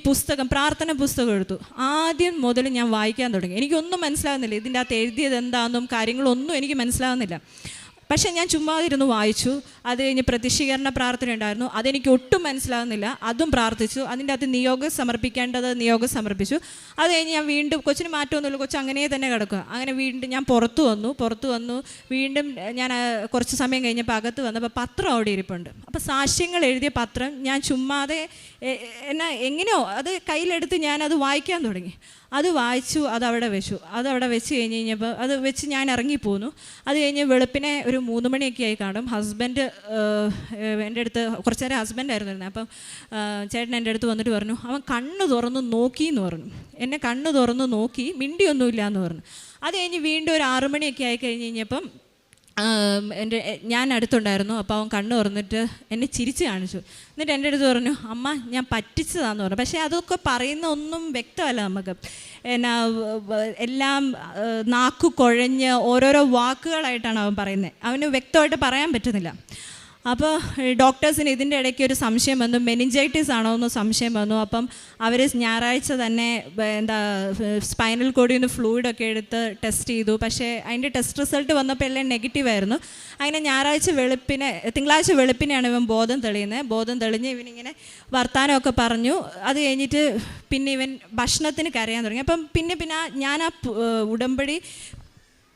പ്രാർത്ഥന പുസ്തകം എടുത്തു. ആദ്യം മുതൽ ഞാൻ വായിക്കാൻ തുടങ്ങി. എനിക്കൊന്നും മനസ്സിലാകുന്നില്ല, ഇതിൻ്റെ അകത്ത് എഴുതിയത് എന്താണെന്നും കാര്യങ്ങളൊന്നും എനിക്ക് മനസ്സിലാകുന്നില്ല. പക്ഷേ ഞാൻ ചുമ്മാതിരുന്ന് വായിച്ചു. അത് കഴിഞ്ഞ് പ്രതിഷ്ഠീകരണ പ്രാർത്ഥന ഉണ്ടായിരുന്നു, അതെനിക്ക് ഒട്ടും മനസ്സിലാകുന്നില്ല, അതും പ്രാർത്ഥിച്ചു. അതിൻ്റെ അകത്ത് നിയോഗം സമർപ്പിച്ചു. അത് കഴിഞ്ഞ് ഞാൻ വീണ്ടും കൊച്ചിന് മാറ്റമൊന്നുമില്ല, കൊച്ചു അങ്ങനെ തന്നെ കിടക്കുക. അങ്ങനെ വീണ്ടും ഞാൻ പുറത്തു വന്നു. വീണ്ടും ഞാൻ കുറച്ച് സമയം കഴിഞ്ഞപ്പോൾ അകത്ത് വന്നപ്പോൾ പത്രം അവിടെ ഇരിപ്പുണ്ട്. അപ്പോൾ സാക്ഷ്യങ്ങൾ എഴുതിയ പത്രം ഞാൻ ചുമ്മാതെ എങ്ങനെയോ അത് കയ്യിലെടുത്ത് ഞാനത് വായിക്കാൻ തുടങ്ങി. അത് വായിച്ചു, അതവിടെ വെച്ച് കഴിഞ്ഞപ്പോൾ അത് വെച്ച് ഞാൻ ഇറങ്ങിപ്പോന്നു. അത് കഴിഞ്ഞ് വെളുപ്പിനെ ഒരു 3 മണിയൊക്കെ ആയി കാണും. ഹസ്ബൻഡ് എൻ്റെ അടുത്ത് കുറച്ച് നേരം ഹസ്ബൻഡായിരുന്നു ഇരുന്നത്. അപ്പം ചേട്ടൻ എൻ്റെ അടുത്ത് വന്നിട്ട് പറഞ്ഞു അവൻ കണ്ണ് തുറന്ന് നോക്കിയെന്ന് പറഞ്ഞു. എന്നെ കണ്ണ് തുറന്ന് നോക്കി, മിണ്ടിയൊന്നുമില്ല എന്ന് പറഞ്ഞു. അത് കഴിഞ്ഞ് വീണ്ടും ഒരു 6 മണിയൊക്കെ ആയി കഴിഞ്ഞപ്പം ഞാൻ അടുത്തുണ്ടായിരുന്നു. അപ്പോൾ അവൻ കണ്ണ് തുറന്നിട്ട് എന്നെ ചിരിച്ച് കാണിച്ചു. എന്നിട്ട് എൻ്റെ അടുത്ത് പറഞ്ഞു, അമ്മ ഞാൻ പറ്റിച്ചതാന്ന് പറഞ്ഞു. പക്ഷേ അതൊക്കെ പറയുന്ന ഒന്നും വ്യക്തമല്ല നമുക്ക്. എന്നാ എല്ലാം നാക്കു കുഴഞ്ഞ് ഓരോരോ വാക്കുകളായിട്ടാണ് അവൻ പറയുന്നത്. അവന് വ്യക്തമായിട്ട് പറയാൻ പറ്റുന്നില്ല. അപ്പോൾ ഡോക്ടേഴ്സിന് ഇതിൻ്റെ ഇടയ്ക്ക് ഒരു സംശയം വന്നു, മെനിഞ്ചൈറ്റിസ് ആണോ എന്ന് സംശയം വന്നു. അപ്പം അവർ ഞായറാഴ്ച തന്നെ സ്പൈനൽ കോഡിൽ നിന്ന് ഫ്ലൂയിഡൊക്കെ എടുത്ത് ടെസ്റ്റ് ചെയ്തു. പക്ഷേ അതിൻ്റെ ടെസ്റ്റ് റിസൾട്ട് വന്നപ്പോൾ എല്ലാം നെഗറ്റീവായിരുന്നു. അങ്ങനെ തിങ്കളാഴ്ച വെളുപ്പിനെയാണ് ഇവൻ ബോധം തെളിയുന്നത്. ബോധം തെളിഞ്ഞ് ഇവനിങ്ങനെ വർത്താനമൊക്കെ പറഞ്ഞു. അത് കഴിഞ്ഞിട്ട് പിന്നെ ഇവൻ ഭക്ഷണത്തിന് കരയാൻ തുടങ്ങി. അപ്പം പിന്നെ ഞാൻ ആ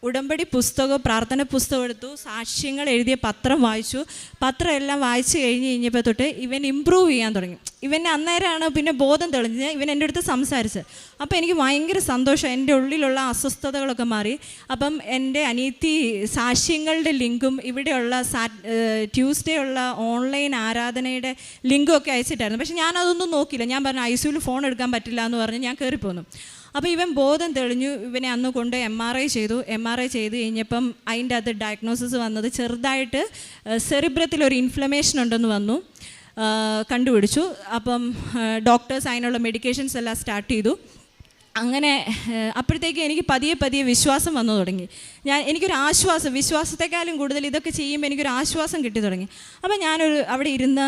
ഉടമ്പടി പുസ്തകവും പ്രാർത്ഥന പുസ്തകം എടുത്തു, സാക്ഷ്യങ്ങൾ എഴുതിയ പത്രം വായിച്ചു. പത്രം എല്ലാം വായിച്ചു കഴിഞ്ഞപ്പോൾ തൊട്ട് ഇവൻ ഇമ്പ്രൂവ് ചെയ്യാൻ തുടങ്ങി. ഇവൻ അന്നേരമാണ് പിന്നെ ബോധം തെളിഞ്ഞ് ഇവൻ എൻ്റെ അടുത്ത് സംസാരിച്ചത്. അപ്പോൾ എനിക്ക് ഭയങ്കര സന്തോഷം, എൻ്റെ ഉള്ളിലുള്ള അസ്വസ്ഥതകളൊക്കെ മാറി. അപ്പം എൻ്റെ അനിയത്തി സാക്ഷ്യങ്ങളുടെ ലിങ്കും ഇവിടെയുള്ള ട്യൂസ്ഡേ ഉള്ള ഓൺലൈൻ ആരാധനയുടെ ലിങ്കും ഒക്കെ അയച്ചിട്ടായിരുന്നു. പക്ഷേ ഞാനതൊന്നും നോക്കിയില്ല. ഞാൻ പറഞ്ഞു ICUവിൽ ഫോൺ എടുക്കാൻ പറ്റില്ല എന്ന് പറഞ്ഞ് ഞാൻ കയറിപ്പോന്നു. അപ്പോൾ ഇവൻ ബോധം തെളിഞ്ഞു. ഇവനെ അന്ന് കൊണ്ട് MRI ചെയ്തു. MRI ചെയ്ത് കഴിഞ്ഞപ്പം അതിൻ്റെ അത് ഡയഗ്നോസിസ് വന്നത് ചെറുതായിട്ട് സെറിബ്രത്തിലൊരു ഇൻഫ്ലമേഷൻ ഉണ്ടെന്ന് വന്നു, കണ്ടുപിടിച്ചു. അപ്പം ഡോക്ടേഴ്സ് അതിനുള്ള മെഡിക്കേഷൻസ് എല്ലാം സ്റ്റാർട്ട് ചെയ്തു. അങ്ങനെ അപ്പോഴത്തേക്ക് എനിക്ക് പതിയെ വിശ്വാസം വന്നു തുടങ്ങി. എനിക്കൊരു ആശ്വാസം, വിശ്വാസത്തെക്കാളും കൂടുതൽ ഇതൊക്കെ ചെയ്യുമ്പോൾ എനിക്കൊരു ആശ്വാസം കിട്ടി തുടങ്ങി. അപ്പം അവിടെ ഇരുന്ന്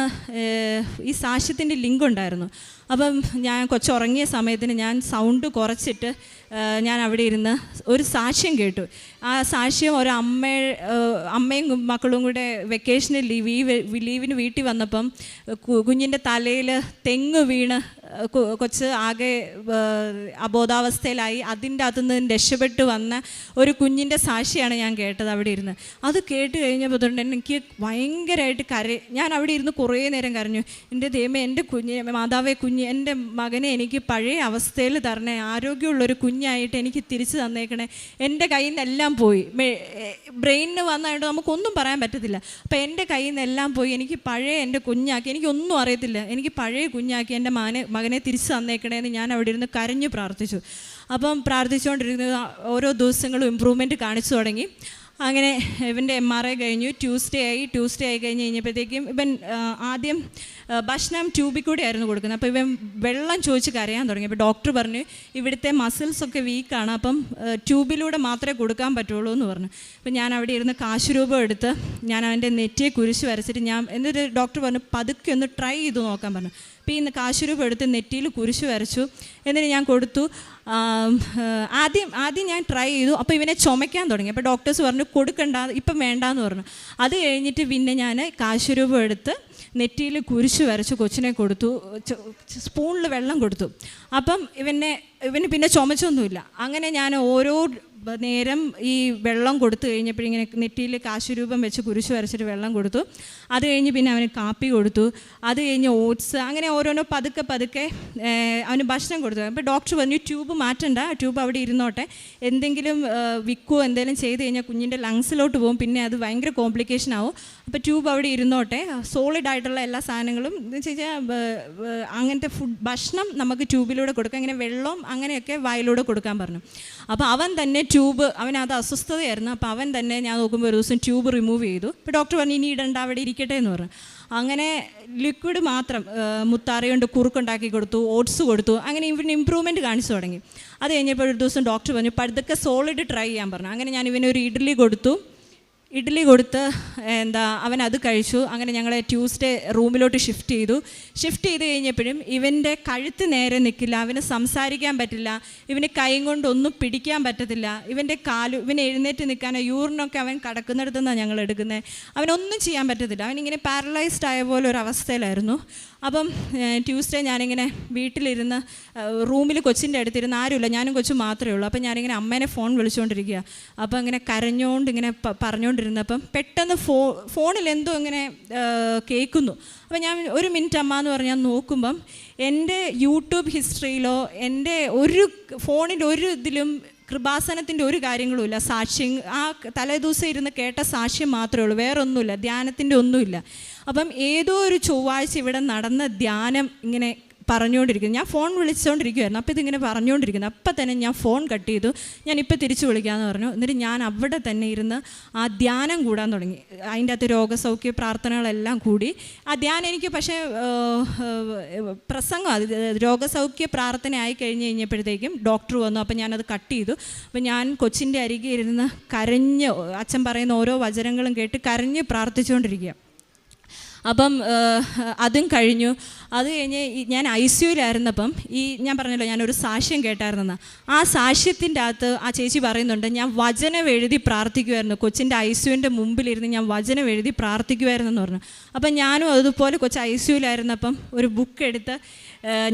ഈ സാക്ഷ്യത്തിൻ്റെ ലിങ്ക് ഉണ്ടായിരുന്നു. അപ്പം ഞാൻ കൊച്ചുറങ്ങിയ സമയത്തിന് ഞാൻ സൗണ്ട് കുറച്ചിട്ട് ഞാൻ അവിടെ ഇരുന്ന് ഒരു സാക്ഷ്യം കേട്ടു. ആ സാക്ഷ്യം അമ്മയും മക്കളും കൂടെ വെക്കേഷനിൽ ലീവിന് വീട്ടിൽ വന്നപ്പം കുഞ്ഞിൻ്റെ തലയിൽ തെങ്ങ് വീണ് കൊച്ച് ആകെ അബോധാവസ്ഥയിലായി. അതിൻ്റെ അകത്തുനിന്ന് രക്ഷപ്പെട്ട് വന്ന ഒരു കുഞ്ഞിൻ്റെ സാക്ഷിയാണ് ഞാൻ കേട്ടത് അവിടെ ഇരുന്ന്. അത് കേട്ട് കഴിഞ്ഞപ്പോൾ തൊട്ട് എനിക്ക് ഭയങ്കരമായിട്ട് ഞാൻ അവിടെ ഇരുന്ന് കുറേ നേരം കരഞ്ഞു. എൻ്റെ ദൈവമേ, എൻ്റെ മാതാവേ, എൻ്റെ മകനെ എനിക്ക് പഴയ അവസ്ഥയിൽ തരണേ, ആരോഗ്യമുള്ളൊരു കുഞ്ഞായിട്ട് എനിക്ക് തിരിച്ചു തന്നേക്കണേ. എൻ്റെ കയ്യിൽ നിന്നെല്ലാം പോയി, ബ്രെയിനിന് വന്നതായിട്ട് നമുക്കൊന്നും പറയാൻ പറ്റത്തില്ല. അപ്പോൾ എൻ്റെ കയ്യിൽ നിന്നെല്ലാം പോയി, എനിക്ക് പഴയ എൻ്റെ കുഞ്ഞാക്കി, എനിക്കൊന്നും അറിയത്തില്ല, എനിക്ക് പഴയ കുഞ്ഞാക്കി എൻ്റെ മകനെ തിരിച്ചു തന്നേക്കണേന്ന് ഞാൻ അവിടെ ഇരുന്ന് കരഞ്ഞു പ്രാർത്ഥിച്ചു. അപ്പം പ്രാർത്ഥിച്ചുകൊണ്ടിരുന്നത് ഓരോ ദിവസങ്ങളും ഇമ്പ്രൂവ്മെൻറ്റ് കാണിച്ചു തുടങ്ങി. അങ്ങനെ ഇവൻ്റെ MRI കഴിഞ്ഞു. ട്യൂസ്ഡേ ആയി കഴിഞ്ഞപ്പോഴത്തേക്കും ഇവൻ ആദ്യം ഭക്ഷണം ട്യൂബിൽ കൂടെ ആയിരുന്നു കൊടുക്കുന്നത്. അപ്പോൾ ഇവൻ വെള്ളം ചോദിച്ച് കരയാൻ തുടങ്ങി. അപ്പോൾ ഡോക്ടർ പറഞ്ഞു ഇവിടുത്തെ മസിൽസൊക്കെ വീക്കാണ്, അപ്പം ട്യൂബിലൂടെ മാത്രമേ കൊടുക്കാൻ പറ്റുള്ളൂ എന്ന് പറഞ്ഞു. അപ്പോൾ ഞാൻ അവിടെ ഇരുന്ന് കാശുരൂപം എടുത്ത് ഞാൻ അവൻ്റെ നെറ്റിയെ കുരിശ് വരച്ചിട്ട് എന്നിട്ട് ഡോക്ടർ പറഞ്ഞു പതുക്കെ ഒന്ന് ട്രൈ ചെയ്ത് നോക്കാൻ പറഞ്ഞു. അപ്പോൾ ഈ കാശുരൂപം എടുത്ത് നെറ്റിയിൽ കുരിശ് വരച്ചു. എന്നിട്ട് ഞാൻ കൊടുത്തു. ആദ്യം ഞാൻ ട്രൈ ചെയ്തു. അപ്പോൾ ഇവനെ ചുമയ്ക്കാൻ തുടങ്ങി. അപ്പോൾ ഡോക്ടേഴ്സ് പറഞ്ഞു കൊടുക്കണ്ട, ഇപ്പം വേണ്ടാന്ന് പറഞ്ഞു. അത് കഴിഞ്ഞിട്ട് പിന്നെ ഞാൻ കാശുരൂപം എടുത്ത് നെറ്റിയിൽ കുരിശ് വരച്ച് കൊച്ചിനെ കൊടുത്തു, സ്പൂണിൽ വെള്ളം കൊടുത്തു. അപ്പം ഇവന് പിന്നെ ചുമച്ചൊന്നുമില്ല. അങ്ങനെ ഞാൻ ഓരോ നേരം ഈ വെള്ളം കൊടുത്തു കഴിഞ്ഞപ്പോഴിങ്ങനെ നെറ്റിയിൽ കാശുരൂപം വെച്ച് കുരിശ് വരച്ചിട്ട് വെള്ളം കൊടുത്തു. അത് കഴിഞ്ഞ് പിന്നെ അവന് കാപ്പി കൊടുത്തു. അത് കഴിഞ്ഞ് ഓട്സ്, അങ്ങനെ ഓരോന്നോ പതുക്കെ അവന് ഭക്ഷണം കൊടുത്തു. അപ്പോൾ ഡോക്ടർ പറഞ്ഞു ട്യൂബ് മാറ്റണ്ട, ട്യൂബ് അവിടെ ഇരുന്നോട്ടെ, എന്തെങ്കിലും വിൽക്കുകയോ എന്തെങ്കിലും ചെയ്ത് കഴിഞ്ഞാൽ കുഞ്ഞിൻ്റെ ലങ്സിലോട്ട് പോകും, പിന്നെ അത് ഭയങ്കര കോംപ്ലിക്കേഷൻ ആവും. അപ്പോൾ ട്യൂബ് അവിടെ ഇരുന്നോട്ടെ, സോളിഡ് ആയിട്ടുള്ള എല്ലാ സാധനങ്ങളും എന്ന് വെച്ച് കഴിഞ്ഞാൽ അങ്ങനത്തെ ഭക്ഷണം നമുക്ക് ട്യൂബിലൂടെ കൊടുക്കാം, ഇങ്ങനെ വെള്ളം അങ്ങനെയൊക്കെ വായിലൂടെ കൊടുക്കാൻ പറഞ്ഞു. അപ്പോൾ അവൻ തന്നെ അവനത് അസ്വസ്ഥതയായിരുന്നു. അപ്പോൾ അവൻ തന്നെ ഞാൻ നോക്കുമ്പോൾ ഒരു ദിവസം ട്യൂബ് റിമൂവ് ചെയ്തു. അപ്പോൾ ഡോക്ടർ പറഞ്ഞു ഇനി ഇടണ്ട, അവിടെ ഇരിക്കട്ടെ എന്ന് പറഞ്ഞു. അങ്ങനെ ലിക്വിഡ് മാത്രം മുത്താറി കൊണ്ട് കുറുക്കുണ്ടാക്കി കൊടുത്തു, ഓട്സ് കൊടുത്തു. അങ്ങനെ ഇവന് ഇമ്പ്രൂവ്മെൻറ്റ് കാണിച്ചു തുടങ്ങി. അത് കഴിഞ്ഞപ്പോൾ ഒരു ദിവസം ഡോക്ടർ പറഞ്ഞു പതുക്കെ സോളിഡ് ട്രൈ ചെയ്യാൻ പറഞ്ഞു. അങ്ങനെ ഞാൻ ഇവനൊരു ഇഡ്ഡലി കൊടുത്ത് അവൻ അത് കഴിച്ചു. അങ്ങനെ ഞങ്ങൾ ട്യൂസ്ഡേ റൂമിലോട്ട് ഷിഫ്റ്റ് ചെയ്ത് കഴിഞ്ഞപ്പോഴും ഇവൻ്റെ കഴുത്ത് നേരെ നിൽക്കില്ല, അവന് സംസാരിക്കാൻ പറ്റില്ല, ഇവന് കൈ കൊണ്ടൊന്നും പിടിക്കാൻ പറ്റത്തില്ല, ഇവന് എഴുന്നേറ്റ് നിൽക്കാനോ യൂറിനൊക്കെ അവൻ കിടക്കുന്നിടത്തു നിന്നാണ് ഞങ്ങൾ എടുക്കുന്നത്, അവനൊന്നും ചെയ്യാൻ പറ്റത്തില്ല, അവനിങ്ങനെ പാരലൈസ്ഡ് ആയ പോലെ ഒരു അവസ്ഥയിലായിരുന്നു. അപ്പം ട്യൂസ്ഡേ ഞാനിങ്ങനെ വീട്ടിലിരുന്ന് റൂമിൽ കൊച്ചിൻ്റെ അടുത്തിരുന്ന് ആരുമില്ല, ഞാനും കൊച്ചും മാത്രമേ ഉള്ളൂ. അപ്പം ഞാനിങ്ങനെ അമ്മേനെ ഫോൺ വിളിച്ചുകൊണ്ടിരിക്കുക. അപ്പോൾ ഇങ്ങനെ കരഞ്ഞുകൊണ്ട് ഇങ്ങനെ പറഞ്ഞുകൊണ്ടിരുന്നപ്പം പെട്ടെന്ന് ഫോണിൽ എന്തോ ഇങ്ങനെ കേൾക്കുന്നു. അപ്പോൾ ഞാൻ ഒരു മിനിറ്റ് അമ്മ എന്ന് പറഞ്ഞാൽ നോക്കുമ്പം എൻ്റെ യൂട്യൂബ് ഹിസ്റ്ററിയിലോ എൻ്റെ ഫോണിൻ്റെ ഒരു ഇതിലും കൃപാസനത്തിൻ്റെ ഒരു കാര്യങ്ങളുമില്ല. സാക്ഷ്യം ആ തലേദിവസം ഇരുന്ന് കേട്ട സാക്ഷ്യം മാത്രമേ ഉള്ളൂ, വേറൊന്നുമില്ല, ധ്യാനത്തിൻ്റെ ഒന്നുമില്ല. അപ്പം ഏതോ ഒരു ചൊവ്വാഴ്ച ഇവിടെ നടന്ന ധ്യാനം ഇങ്ങനെ പറഞ്ഞുകൊണ്ടിരിക്കുന്നു. ഞാൻ ഫോൺ വിളിച്ചുകൊണ്ടിരിക്കുമായിരുന്നു. അപ്പോൾ ഇതിങ്ങനെ പറഞ്ഞുകൊണ്ടിരിക്കുന്നു. അപ്പം തന്നെ ഞാൻ ഫോൺ കട്ട് ചെയ്തു. ഞാനിപ്പോൾ തിരിച്ചു വിളിക്കാമെന്ന് പറഞ്ഞു. എന്നിട്ട് ഞാൻ അവിടെ തന്നെ ഇരുന്ന് ആ ധ്യാനം കൂടാൻ തുടങ്ങി. അതിൻ്റെ അകത്ത് രോഗസൗഖ്യ പ്രാർത്ഥനകളെല്ലാം കൂടി. ആ ധ്യാനം എനിക്ക് പക്ഷേ പ്രസംഗം അത് രോഗസൗഖ്യ പ്രാർത്ഥന ആയി കഴിഞ്ഞപ്പോഴത്തേക്കും ഡോക്ടർ വന്നു. അപ്പം ഞാനത് കട്ട് ചെയ്തു. അപ്പം ഞാൻ കൊച്ചിൻ്റെ അരികെ ഇരുന്ന് കരഞ്ഞ് അച്ഛൻ പറയുന്ന ഓരോ വചനങ്ങളും കേട്ട് കരഞ്ഞ് പ്രാർത്ഥിച്ചുകൊണ്ടിരിക്കുക. അപ്പം അതും കഴിഞ്ഞു. അത് കഴിഞ്ഞ് ഞാൻ ICUവിലായിരുന്നപ്പം ഞാൻ പറഞ്ഞല്ലോ ഞാനൊരു സാക്ഷ്യം കേട്ടായിരുന്നെന്ന്. ആ സാക്ഷ്യത്തിൻ്റെ അകത്ത് ആ ചേച്ചി പറയുന്നുണ്ട്, ഞാൻ വചനം എഴുതി പ്രാർത്ഥിക്കുമായിരുന്നു. കൊച്ചിൻ്റെ ICUവിൻ്റെ മുമ്പിലിരുന്ന് ഞാൻ വചനം എഴുതി പ്രാർത്ഥിക്കുമായിരുന്നെന്ന് പറഞ്ഞു. അപ്പം ഞാനും അതുപോലെ കൊച്ച് ICUവിലായിരുന്നപ്പം ഒരു ബുക്ക് എടുത്ത്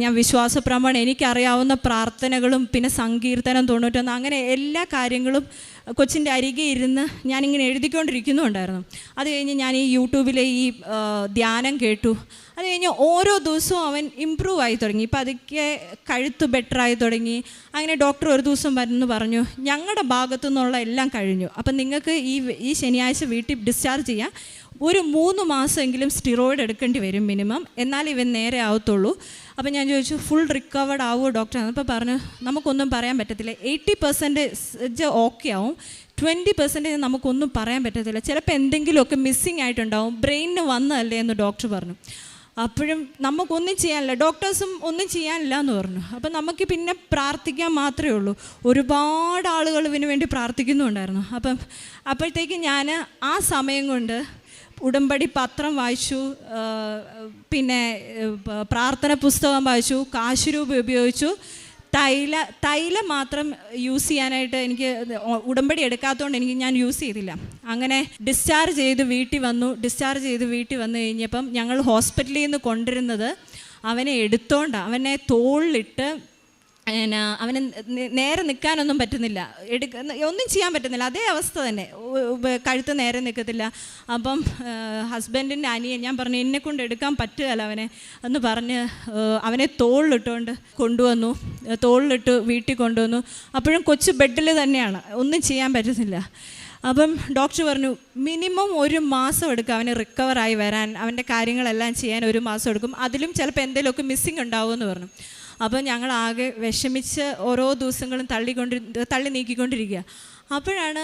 ഞാൻ വിശ്വാസപ്രമാണം എനിക്കറിയാവുന്ന പ്രാർത്ഥനകളും പിന്നെ സങ്കീർത്തനം 91 അങ്ങനെ എല്ലാ കാര്യങ്ങളും കൊച്ചിൻ്റെ അരികെ ഇരുന്ന് ഞാനിങ്ങനെ എഴുതിക്കൊണ്ടിരിക്കുന്നുണ്ടായിരുന്നു. അത് കഴിഞ്ഞ് ഞാൻ ഈ യൂട്യൂബിലെ ഈ ധ്യാനം കേട്ടു. അത് കഴിഞ്ഞ് ഓരോ ദിവസവും അവൻ ഇമ്പ്രൂവ് ആയി തുടങ്ങി. ഇപ്പം അതൊക്കെ കഴുത്ത് ബെറ്ററായി തുടങ്ങി. അങ്ങനെ ഡോക്ടർ ഒരു ദിവസം വരുന്നു പറഞ്ഞു, ഞങ്ങളുടെ ഭാഗത്തു നിന്നുള്ള എല്ലാം കഴിഞ്ഞു. അപ്പം നിങ്ങൾക്ക് ഈ ശനിയാഴ്ച വീട്ടിൽ ഡിസ്ചാർജ് ചെയ്യാം. ഒരു 3 മാസമെങ്കിലും സ്റ്റിറോയിഡ് എടുക്കേണ്ടി വരും മിനിമം, എന്നാലും ഇവൻ നേരെ ആവത്തുള്ളൂ. അപ്പം ഞാൻ ചോദിച്ചു, ഫുൾ റിക്കവേർഡ് ആവുമോ ഡോക്ടർ? അപ്പോൾ പറഞ്ഞു, നമുക്കൊന്നും പറയാൻ പറ്റത്തില്ല. 80% ഓക്കെ ആവും, 20% നമുക്കൊന്നും പറയാൻ പറ്റത്തില്ല. ചിലപ്പോൾ എന്തെങ്കിലുമൊക്കെ മിസ്സിങ് ആയിട്ടുണ്ടാവും, ബ്രെയിനിന് വന്നതല്ലേ എന്ന് ഡോക്ടർ പറഞ്ഞു. അപ്പോഴും നമുക്കൊന്നും ചെയ്യാനില്ല, ഡോക്ടേഴ്സും ഒന്നും ചെയ്യാനില്ല എന്ന് പറഞ്ഞു. അപ്പം നമുക്ക് പിന്നെ പ്രാർത്ഥിക്കാൻ മാത്രമേ ഉള്ളൂ. ഒരുപാട് ആളുകൾ ഇതിനു വേണ്ടി പ്രാർത്ഥിക്കുന്നുണ്ടായിരുന്നു. അപ്പോഴത്തേക്കും ഞാൻ ആ സമയം കൊണ്ട് ഉടമ്പടി പത്രം വായിച്ചു, പിന്നെ പ്രാർത്ഥന പുസ്തകം വായിച്ചു, കാശുരൂപ ഉപയോഗിച്ചു. തൈലം മാത്രം യൂസ് ചെയ്യാനായിട്ട് എനിക്ക് ഉടമ്പടി എടുക്കാത്തതുകൊണ്ട് ഞാൻ യൂസ് ചെയ്തില്ല. അങ്ങനെ ഡിസ്ചാർജ് ചെയ്ത് വീട്ടിൽ വന്നു കഴിഞ്ഞപ്പം ഞങ്ങൾ ഹോസ്പിറ്റലിൽ നിന്ന് കൊണ്ടുവരുന്നത് അവനെ എടുത്തോണ്ടാണ്. അവനെ തോളിലിട്ട് അവന് നേരെ നിൽക്കാനൊന്നും പറ്റുന്നില്ല, ഒന്നും ചെയ്യാൻ പറ്റുന്നില്ല, അതേ അവസ്ഥ തന്നെ, കഴുത്ത് നേരെ നിൽക്കത്തില്ല. അപ്പം ഹസ്ബൻഡിൻ്റെ അനിയൻ ഞാൻ പറഞ്ഞു, എന്നെക്കൊണ്ട് എടുക്കാൻ പറ്റുകയല്ല അവനെ എന്ന് പറഞ്ഞ് അവനെ തോളിലിട്ട് വീട്ടിൽ കൊണ്ടുവന്നു. അപ്പോഴും കൊച്ചു ബെഡിൽ തന്നെയാണ്, ഒന്നും ചെയ്യാൻ പറ്റുന്നില്ല. അപ്പം ഡോക്ടർ പറഞ്ഞു, മിനിമം 1 മാസം എടുക്കും അവന് റിക്കവറായി വരാൻ, അവൻ്റെ കാര്യങ്ങളെല്ലാം ചെയ്യാൻ 1 മാസം എടുക്കും, അതിലും ചിലപ്പോൾ എന്തെങ്കിലുമൊക്കെ മിസ്സിങ് ഉണ്ടാവുമെന്ന് പറഞ്ഞു. അപ്പോൾ ഞങ്ങളാകെ വിഷമിച്ച് ഓരോ ദിവസങ്ങളും തള്ളി നീക്കിക്കൊണ്ടിരിക്കുക. അപ്പോഴാണ്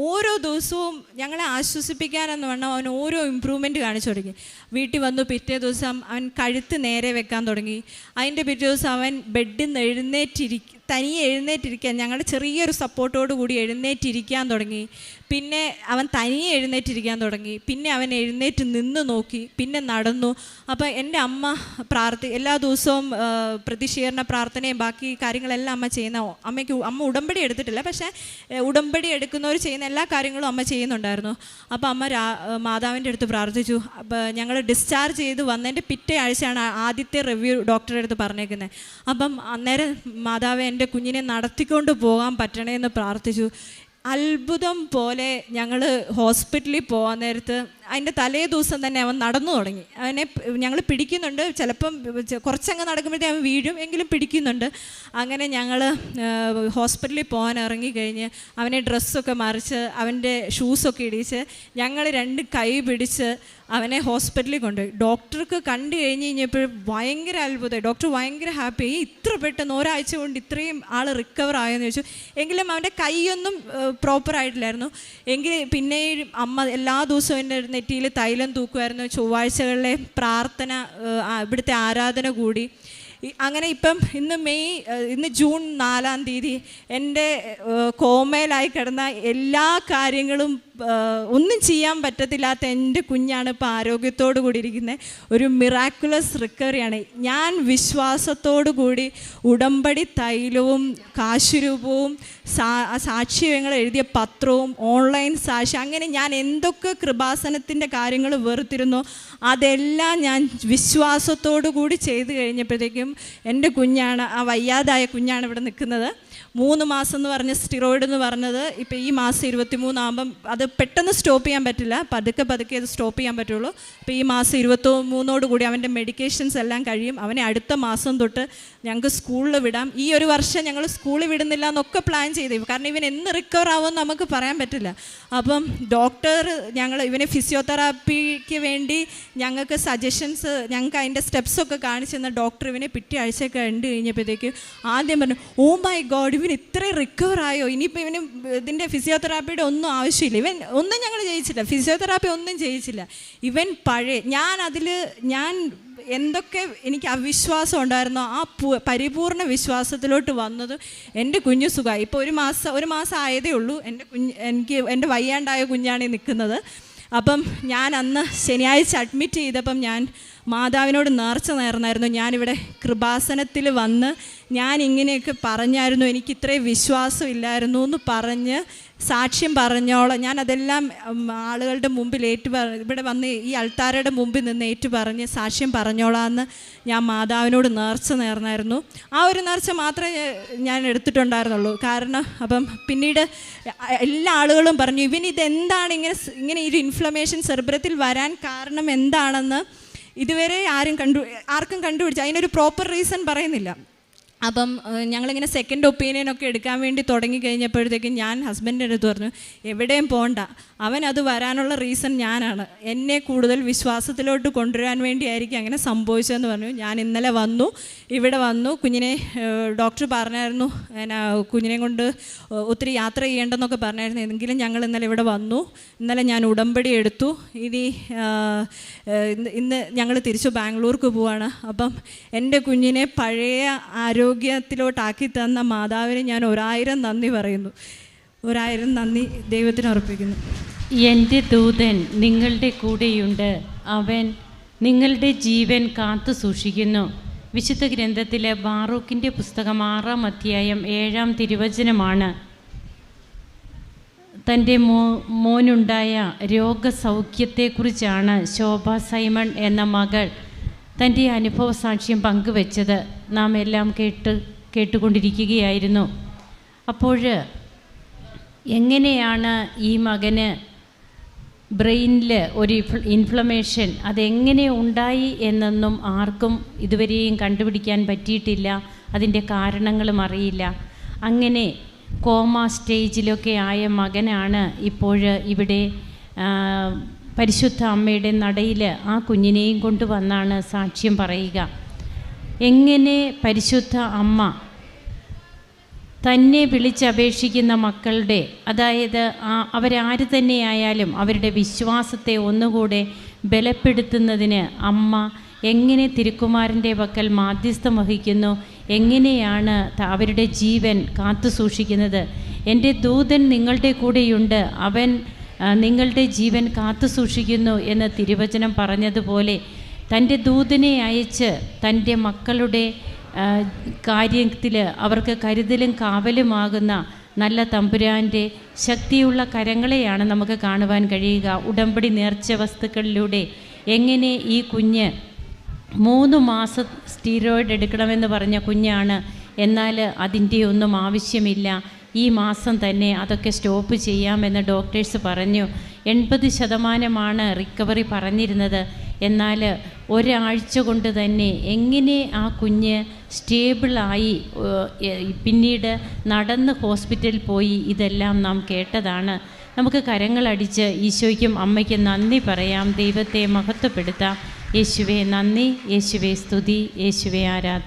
ഓരോ ദിവസവും ഞങ്ങളെ ആശ്വസിപ്പിക്കാനെന്ന് പറഞ്ഞാൽ അവൻ ഓരോ ഇമ്പ്രൂവ്മെൻറ്റ് കാണിച്ചു തുടങ്ങി. വീട്ടിൽ വന്നു പിറ്റേ ദിവസം അവൻ കഴുത്ത് നേരെ വെക്കാൻ തുടങ്ങി. അതിൻ്റെ പിറ്റേ ദിവസം അവൻ ബെഡിൽ നിന്ന് തനിയെ എഴുന്നേറ്റിരിക്കാൻ, ഞങ്ങളുടെ ചെറിയൊരു സപ്പോർട്ടോട് കൂടി എഴുന്നേറ്റിരിക്കാൻ തുടങ്ങി. പിന്നെ അവൻ തനിയെ എഴുന്നേറ്റിരിക്കാൻ തുടങ്ങി. പിന്നെ അവൻ എഴുന്നേറ്റ് നിന്ന് നോക്കി, പിന്നെ നടന്നു. അപ്പോൾ എൻ്റെ അമ്മ എല്ലാ ദിവസവും പ്രതിഷീകരണ പ്രാർത്ഥനയും ബാക്കി കാര്യങ്ങളെല്ലാം അമ്മ ചെയ്യുന്ന, അമ്മ ഉടമ്പടി എടുത്തിട്ടില്ല, പക്ഷേ ഉടമ്പടി എടുക്കുന്നവർ ചെയ്യുന്ന എല്ലാ കാര്യങ്ങളും അമ്മ ചെയ്യുന്നുണ്ടായിരുന്നു. അപ്പോൾ അമ്മ മാതാവിൻ്റെ അടുത്ത് പ്രാർത്ഥിച്ചു. അപ്പോൾ ഞങ്ങൾ ഡിസ്ചാർജ് ചെയ്ത് വന്നതിൻ്റെ പിറ്റേ ആഴ്ചയാണ് ആദ്യത്തെ റിവ്യൂ ഡോക്ടറുടെ അടുത്ത് പറഞ്ഞേക്കുന്നത്. അപ്പം അന്നേരം മാതാവ് എൻ്റെ കുഞ്ഞിനെ നടത്തിക്കൊണ്ട് പോകാൻ പറ്റണേ എന്ന് പ്രാർത്ഥിച്ചു. അത്ഭുതം പോലെ ഞങ്ങൾ ഹോസ്പിറ്റലിൽ പോകാൻ നേരത്ത് അതിൻ്റെ തലേ ദിവസം തന്നെ അവൻ നടന്നു തുടങ്ങി. അവനെ ഞങ്ങൾ പിടിക്കുന്നുണ്ട്, ചിലപ്പം കുറച്ചങ്ങ് നടക്കുമ്പോഴത്തേ അവൻ വീഴും, എങ്കിലും പിടിക്കുന്നുണ്ട്. അങ്ങനെ ഞങ്ങൾ ഹോസ്പിറ്റലിൽ പോകാൻ ഇറങ്ങിക്കഴിഞ്ഞ് അവനെ ഡ്രസ്സൊക്കെ മറിച്ച് അവൻ്റെ ഷൂസൊക്കെ ഇടിച്ച് ഞങ്ങൾ 2 കൈ പിടിച്ച് അവനെ ഹോസ്പിറ്റലിൽ കൊണ്ടുപോയി. ഡോക്ടർക്ക് കണ്ടു കഴിഞ്ഞപ്പോൾ ഭയങ്കര അത്ഭുതമായി. ഡോക്ടർ ഭയങ്കര ഹാപ്പി, ഇത്ര പെട്ടെന്ന് ഒരാഴ്ച കൊണ്ട് ഇത്രയും ആൾ റിക്കവർ ആയെന്ന് ചോദിച്ചു. എങ്കിലും അവൻ്റെ കൈയൊന്നും പ്രോപ്പറായിട്ടില്ലായിരുന്നു. പിന്നെ അമ്മ എല്ലാ ദിവസവും എൻ്റെ നെറ്റിയിൽ തൈലം തൂക്കുമായിരുന്നു. ചൊവ്വാഴ്ചകളിലെ പ്രാർത്ഥന, ഇവിടുത്തെ ആരാധന കൂടി. അങ്ങനെ ഇപ്പം ഇന്ന് ജൂൺ 4-ാം തീയതി എൻ്റെ കോമയിലായി കിടന്ന എല്ലാ കാര്യങ്ങളും ഒന്നും ചെയ്യാൻ പറ്റത്തില്ലാത്ത എൻ്റെ കുഞ്ഞാണ് ഇപ്പോൾ ആരോഗ്യത്തോടു കൂടി ഇരിക്കുന്നത്. ഒരു മിറാക്കുലസ് റിക്കവറിയാണ്. ഞാൻ വിശ്വാസത്തോടു കൂടി ഉടമ്പടി തൈലവും കാശുരൂപവും സാക്ഷ്യങ്ങൾ എഴുതിയ പത്രവും ഓൺലൈൻ സാക്ഷി, അങ്ങനെ ഞാൻ എന്തൊക്കെ കൃപാസനത്തിൻ്റെ കാര്യങ്ങൾ വെറുത്തിരുന്നോ അതെല്ലാം ഞാൻ വിശ്വാസത്തോടു കൂടി ചെയ്തു കഴിഞ്ഞപ്പോഴത്തേക്കും എൻ്റെ കുഞ്ഞാണ്, ആ വയ്യാതായ കുഞ്ഞാണ് ഇവിടെ നിൽക്കുന്നത്. 3 മാസം എന്ന് പറഞ്ഞ സ്റ്റിറോയിഡ് എന്ന് പറഞ്ഞത് ഇപ്പോൾ ഈ മാസം 23 ആകുമ്പം അത് പെട്ടെന്ന് സ്റ്റോപ്പ് ചെയ്യാൻ പറ്റില്ല, പതുക്കെ അത് സ്റ്റോപ്പ് ചെയ്യാൻ പറ്റുള്ളൂ. അപ്പോൾ ഈ മാസം 23 കൂടി അവൻ്റെ മെഡിക്കേഷൻസ് എല്ലാം കഴിയും. അവനെ അടുത്ത മാസം തൊട്ട് ഞങ്ങൾക്ക് സ്കൂളിൽ വിടാം. ഈ ഒരു വർഷം ഞങ്ങൾ സ്കൂളിൽ വിടുന്നില്ല എന്നൊക്കെ പ്ലാൻ ചെയ്തു, കാരണം ഇവൻ എന്ന് റിക്കവർ ആവുമെന്ന് നമുക്ക് പറയാൻ പറ്റില്ല. അപ്പം ഡോക്ടർ ഇവനെ ഫിസിയോതെറാപ്പിക്ക് വേണ്ടി ഞങ്ങൾക്ക് സജഷൻസ്, ഞങ്ങൾക്ക് അതിൻ്റെ സ്റ്റെപ്സൊക്കെ കാണിച്ചു തന്ന ഡോക്ടർ ഇവനെ പിറ്റേ ആഴ്ച കണ്ടു കഴിഞ്ഞപ്പോഴത്തേക്ക് ആദ്യം പറഞ്ഞു, ഓ മൈ ഗോഡ്, ഇവൻ ഇത്രയും റിക്കവർ ആയോ, ഇനിയിപ്പോൾ ഇവന് ഇതിൻ്റെ ഫിസിയോതെറാപ്പിയുടെ ഒന്നും ആവശ്യമില്ല. ഇവൻ ഒന്നും ഞങ്ങൾ ചെയ്യിച്ചില്ല, ഫിസിയോതെറാപ്പി ഒന്നും ചെയ്യിച്ചില്ല. ഇവൻ പഴയ ഞാൻ എന്തൊക്കെ എനിക്ക് അവിശ്വാസം ഉണ്ടായിരുന്നോ ആ പരിപൂർണ വിശ്വാസത്തിലോട്ട് വന്നത് എൻ്റെ കുഞ്ഞു സുഖമായി. ഇപ്പോൾ ഒരു മാസം ആയതേ ഉള്ളൂ. എൻ്റെ വയ്യാണ്ടായ കുഞ്ഞാണ് നിൽക്കുന്നത്. അപ്പം ഞാൻ അന്ന് ശനിയാഴ്ച അഡ്മിറ്റ് ചെയ്തപ്പം ഞാൻ മാതാവിനോട് നേർച്ച നേർന്നായിരുന്നു, ഞാനിവിടെ കൃപാസനത്തിൽ വന്ന് ഞാൻ ഇങ്ങനെയൊക്കെ പറഞ്ഞായിരുന്നു, എനിക്ക് ഇത്രയും വിശ്വാസം ഇല്ലായിരുന്നു എന്ന് പറഞ്ഞ് സാക്ഷ്യം പറഞ്ഞോളാം. ഞാൻ അതെല്ലാം ആളുകളുടെ മുമ്പിൽ ഇവിടെ വന്ന് ഈ അൾത്താരയുടെ മുമ്പിൽ നിന്ന് പറഞ്ഞ് സാക്ഷ്യം പറഞ്ഞോളാമെന്ന് ഞാൻ മാതാവിനോട് നേർച്ച നേർന്നായിരുന്നു. ആ ഒരു നേർച്ച മാത്രമേ ഞാൻ എടുത്തിട്ടുണ്ടായിരുന്നുള്ളൂ. കാരണം അപ്പം പിന്നീട് എല്ലാ ആളുകളും പറഞ്ഞു, ഇതെന്താണ് ഇങ്ങനെ ഒരു ഇൻഫ്ലമേഷൻ സെറിബ്രത്തിൽ വരാൻ കാരണം എന്താണെന്ന് ഇതുവരെ ആർക്കും കണ്ടുപിടിച്ചു, അതിനൊരു പ്രോപ്പർ റീസൺ പറയുന്നില്ല. അപ്പം ഞങ്ങളിങ്ങനെ സെക്കൻഡ് ഒപ്പീനിയനൊക്കെ എടുക്കാൻ വേണ്ടി തുടങ്ങി കഴിഞ്ഞപ്പോഴത്തേക്കും ഞാൻ ഹസ്ബൻഡിൻ്റെ അടുത്ത് പറഞ്ഞു, എവിടെയും പോകണ്ട, അവൻ അത് വരാനുള്ള റീസൺ ഞാനാണ്, എന്നെ കൂടുതൽ വിശ്വാസത്തിലോട്ട് കൊണ്ടുവരാൻ വേണ്ടിയായിരിക്കും അങ്ങനെ സംഭവിച്ചതെന്ന് പറഞ്ഞു. ഞാൻ ഇന്നലെ ഇവിടെ വന്നു കുഞ്ഞിനെ ഡോക്ടർ പറഞ്ഞായിരുന്നു, കുഞ്ഞിനെ കൊണ്ട് ഒത്തിരി യാത്ര ചെയ്യേണ്ടെന്നൊക്കെ പറഞ്ഞായിരുന്നു. എങ്കിലും ഞങ്ങൾ ഇന്നലെ ഇവിടെ വന്നു. ഇന്നലെ ഞാൻ ഉടമ്പടി എടുത്തു. ഇന്ന് ഞങ്ങൾ തിരിച്ചു ബാംഗ്ലൂർക്ക് പോവാണ്. അപ്പം എൻ്റെ കുഞ്ഞിനെ പഴയ ആരോഗ്യത്തിലോട്ടാക്കി തന്ന മാതാവിന് ഞാൻ 1000 നന്ദി പറയുന്നു. 1000 നന്ദി ദൈവത്തിന് അർപ്പിക്കുന്നു. എൻ്റെ ദൂതൻ നിങ്ങളുടെ കൂടെയുണ്ട്, അവൻ നിങ്ങളുടെ ജീവൻ കാത്തു സൂക്ഷിക്കുന്നു. വിശുദ്ധ ഗ്രന്ഥത്തിലെ ബാറൂക്കിൻ്റെ പുസ്തകം 6-ാം അധ്യായം 7-ാം തിരുവചനമാണ്. തൻ്റെ മോനുണ്ടായ രോഗസൗഖ്യത്തെക്കുറിച്ചാണ് ശോഭ സൈമൺ എന്ന മകൾ തൻ്റെ അനുഭവ സാക്ഷ്യം പങ്കുവെച്ചത്. നാം എല്ലാം കേട്ടുകൊണ്ടിരിക്കുകയായിരുന്നു. അപ്പോൾ എങ്ങനെയാണ് ഈ മകന് ബ്രെയിനിൽ ഒരു ഇൻഫ്ലമേഷൻ അതെങ്ങനെ ഉണ്ടായി എന്നൊന്നും ആർക്കും ഇതുവരെയും കണ്ടുപിടിക്കാൻ പറ്റിയിട്ടില്ല. അതിൻ്റെ കാരണങ്ങളും അറിയില്ല. അങ്ങനെ കോമ സ്റ്റേജിലൊക്കെ ആയ മകനാണ് ഇപ്പോൾ ഇവിടെ പരിശുദ്ധ അമ്മയുടെ നടയിൽ ആ കുഞ്ഞിനെയും കൊണ്ടുവന്നാണ് സാക്ഷ്യം പറയുക. എങ്ങനെ പരിശുദ്ധ അമ്മ തന്നെ വിളിച്ചപേക്ഷിക്കുന്ന മക്കളുടെ, അതായത് അവരാര് തന്നെയായാലും അവരുടെ വിശ്വാസത്തെ ഒന്നുകൂടെ ബലപ്പെടുത്തുന്നതിന് അമ്മ എങ്ങനെ തിരുക്കുമാരൻ്റെ പക്കൽ മാധ്യസ്ഥം വഹിക്കുന്നു, എങ്ങനെയാണ് അവരുടെ ജീവൻ കാത്തു സൂക്ഷിക്കുന്നത്. എൻ്റെ ദൂതൻ നിങ്ങളുടെ കൂടെയുണ്ട്, അവൻ നിങ്ങളുടെ ജീവൻ കാത്തു സൂക്ഷിക്കുന്നു എന്ന് തിരുവചനം പറഞ്ഞതുപോലെ തൻ്റെ ദൂതനെ അയച്ച് തൻ്റെ മക്കളുടെ കാര്യത്തിൽ അവർക്ക് കരുതലും കാവലുമാകുന്ന നല്ല തമ്പുരാൻ്റെ ശക്തിയുള്ള കരങ്ങളെയാണ് നമുക്ക് കാണുവാൻ കഴിയുക. ഉടമ്പടി നേർച്ച വസ്തുക്കളിലൂടെ എങ്ങനെ ഈ കുഞ്ഞ് 3 മാസം സ്റ്റീറോയിഡ് എടുക്കണമെന്ന് പറഞ്ഞ കുഞ്ഞാണ്, എന്നാൽ അതിൻ്റെ ഒന്നും ആവശ്യമില്ല, ഈ മാസം തന്നെ അതൊക്കെ സ്റ്റോപ്പ് ചെയ്യാമെന്ന് ഡോക്ടേഴ്സ് പറഞ്ഞു. 80% റിക്കവറി പറഞ്ഞിരുന്നത്. എന്നാൽ ഒരാഴ്ച കൊണ്ട് തന്നെ എങ്ങനെ ആ കുഞ്ഞ് സ്റ്റേബിളായി പിന്നീട് നടന്ന് ഹോസ്പിറ്റലിൽ പോയി, ഇതെല്ലാം നാം കേട്ടതാണ്. നമുക്ക് കരങ്ങളടിച്ച് ഈശോയ്ക്കും അമ്മയ്ക്കും നന്ദി പറയാം, ദൈവത്തെ മഹത്വപ്പെടുത്താം. യേശുവേ നന്ദി, യേശുവേ സ്തുതി, യേശുവേ ആരാധന.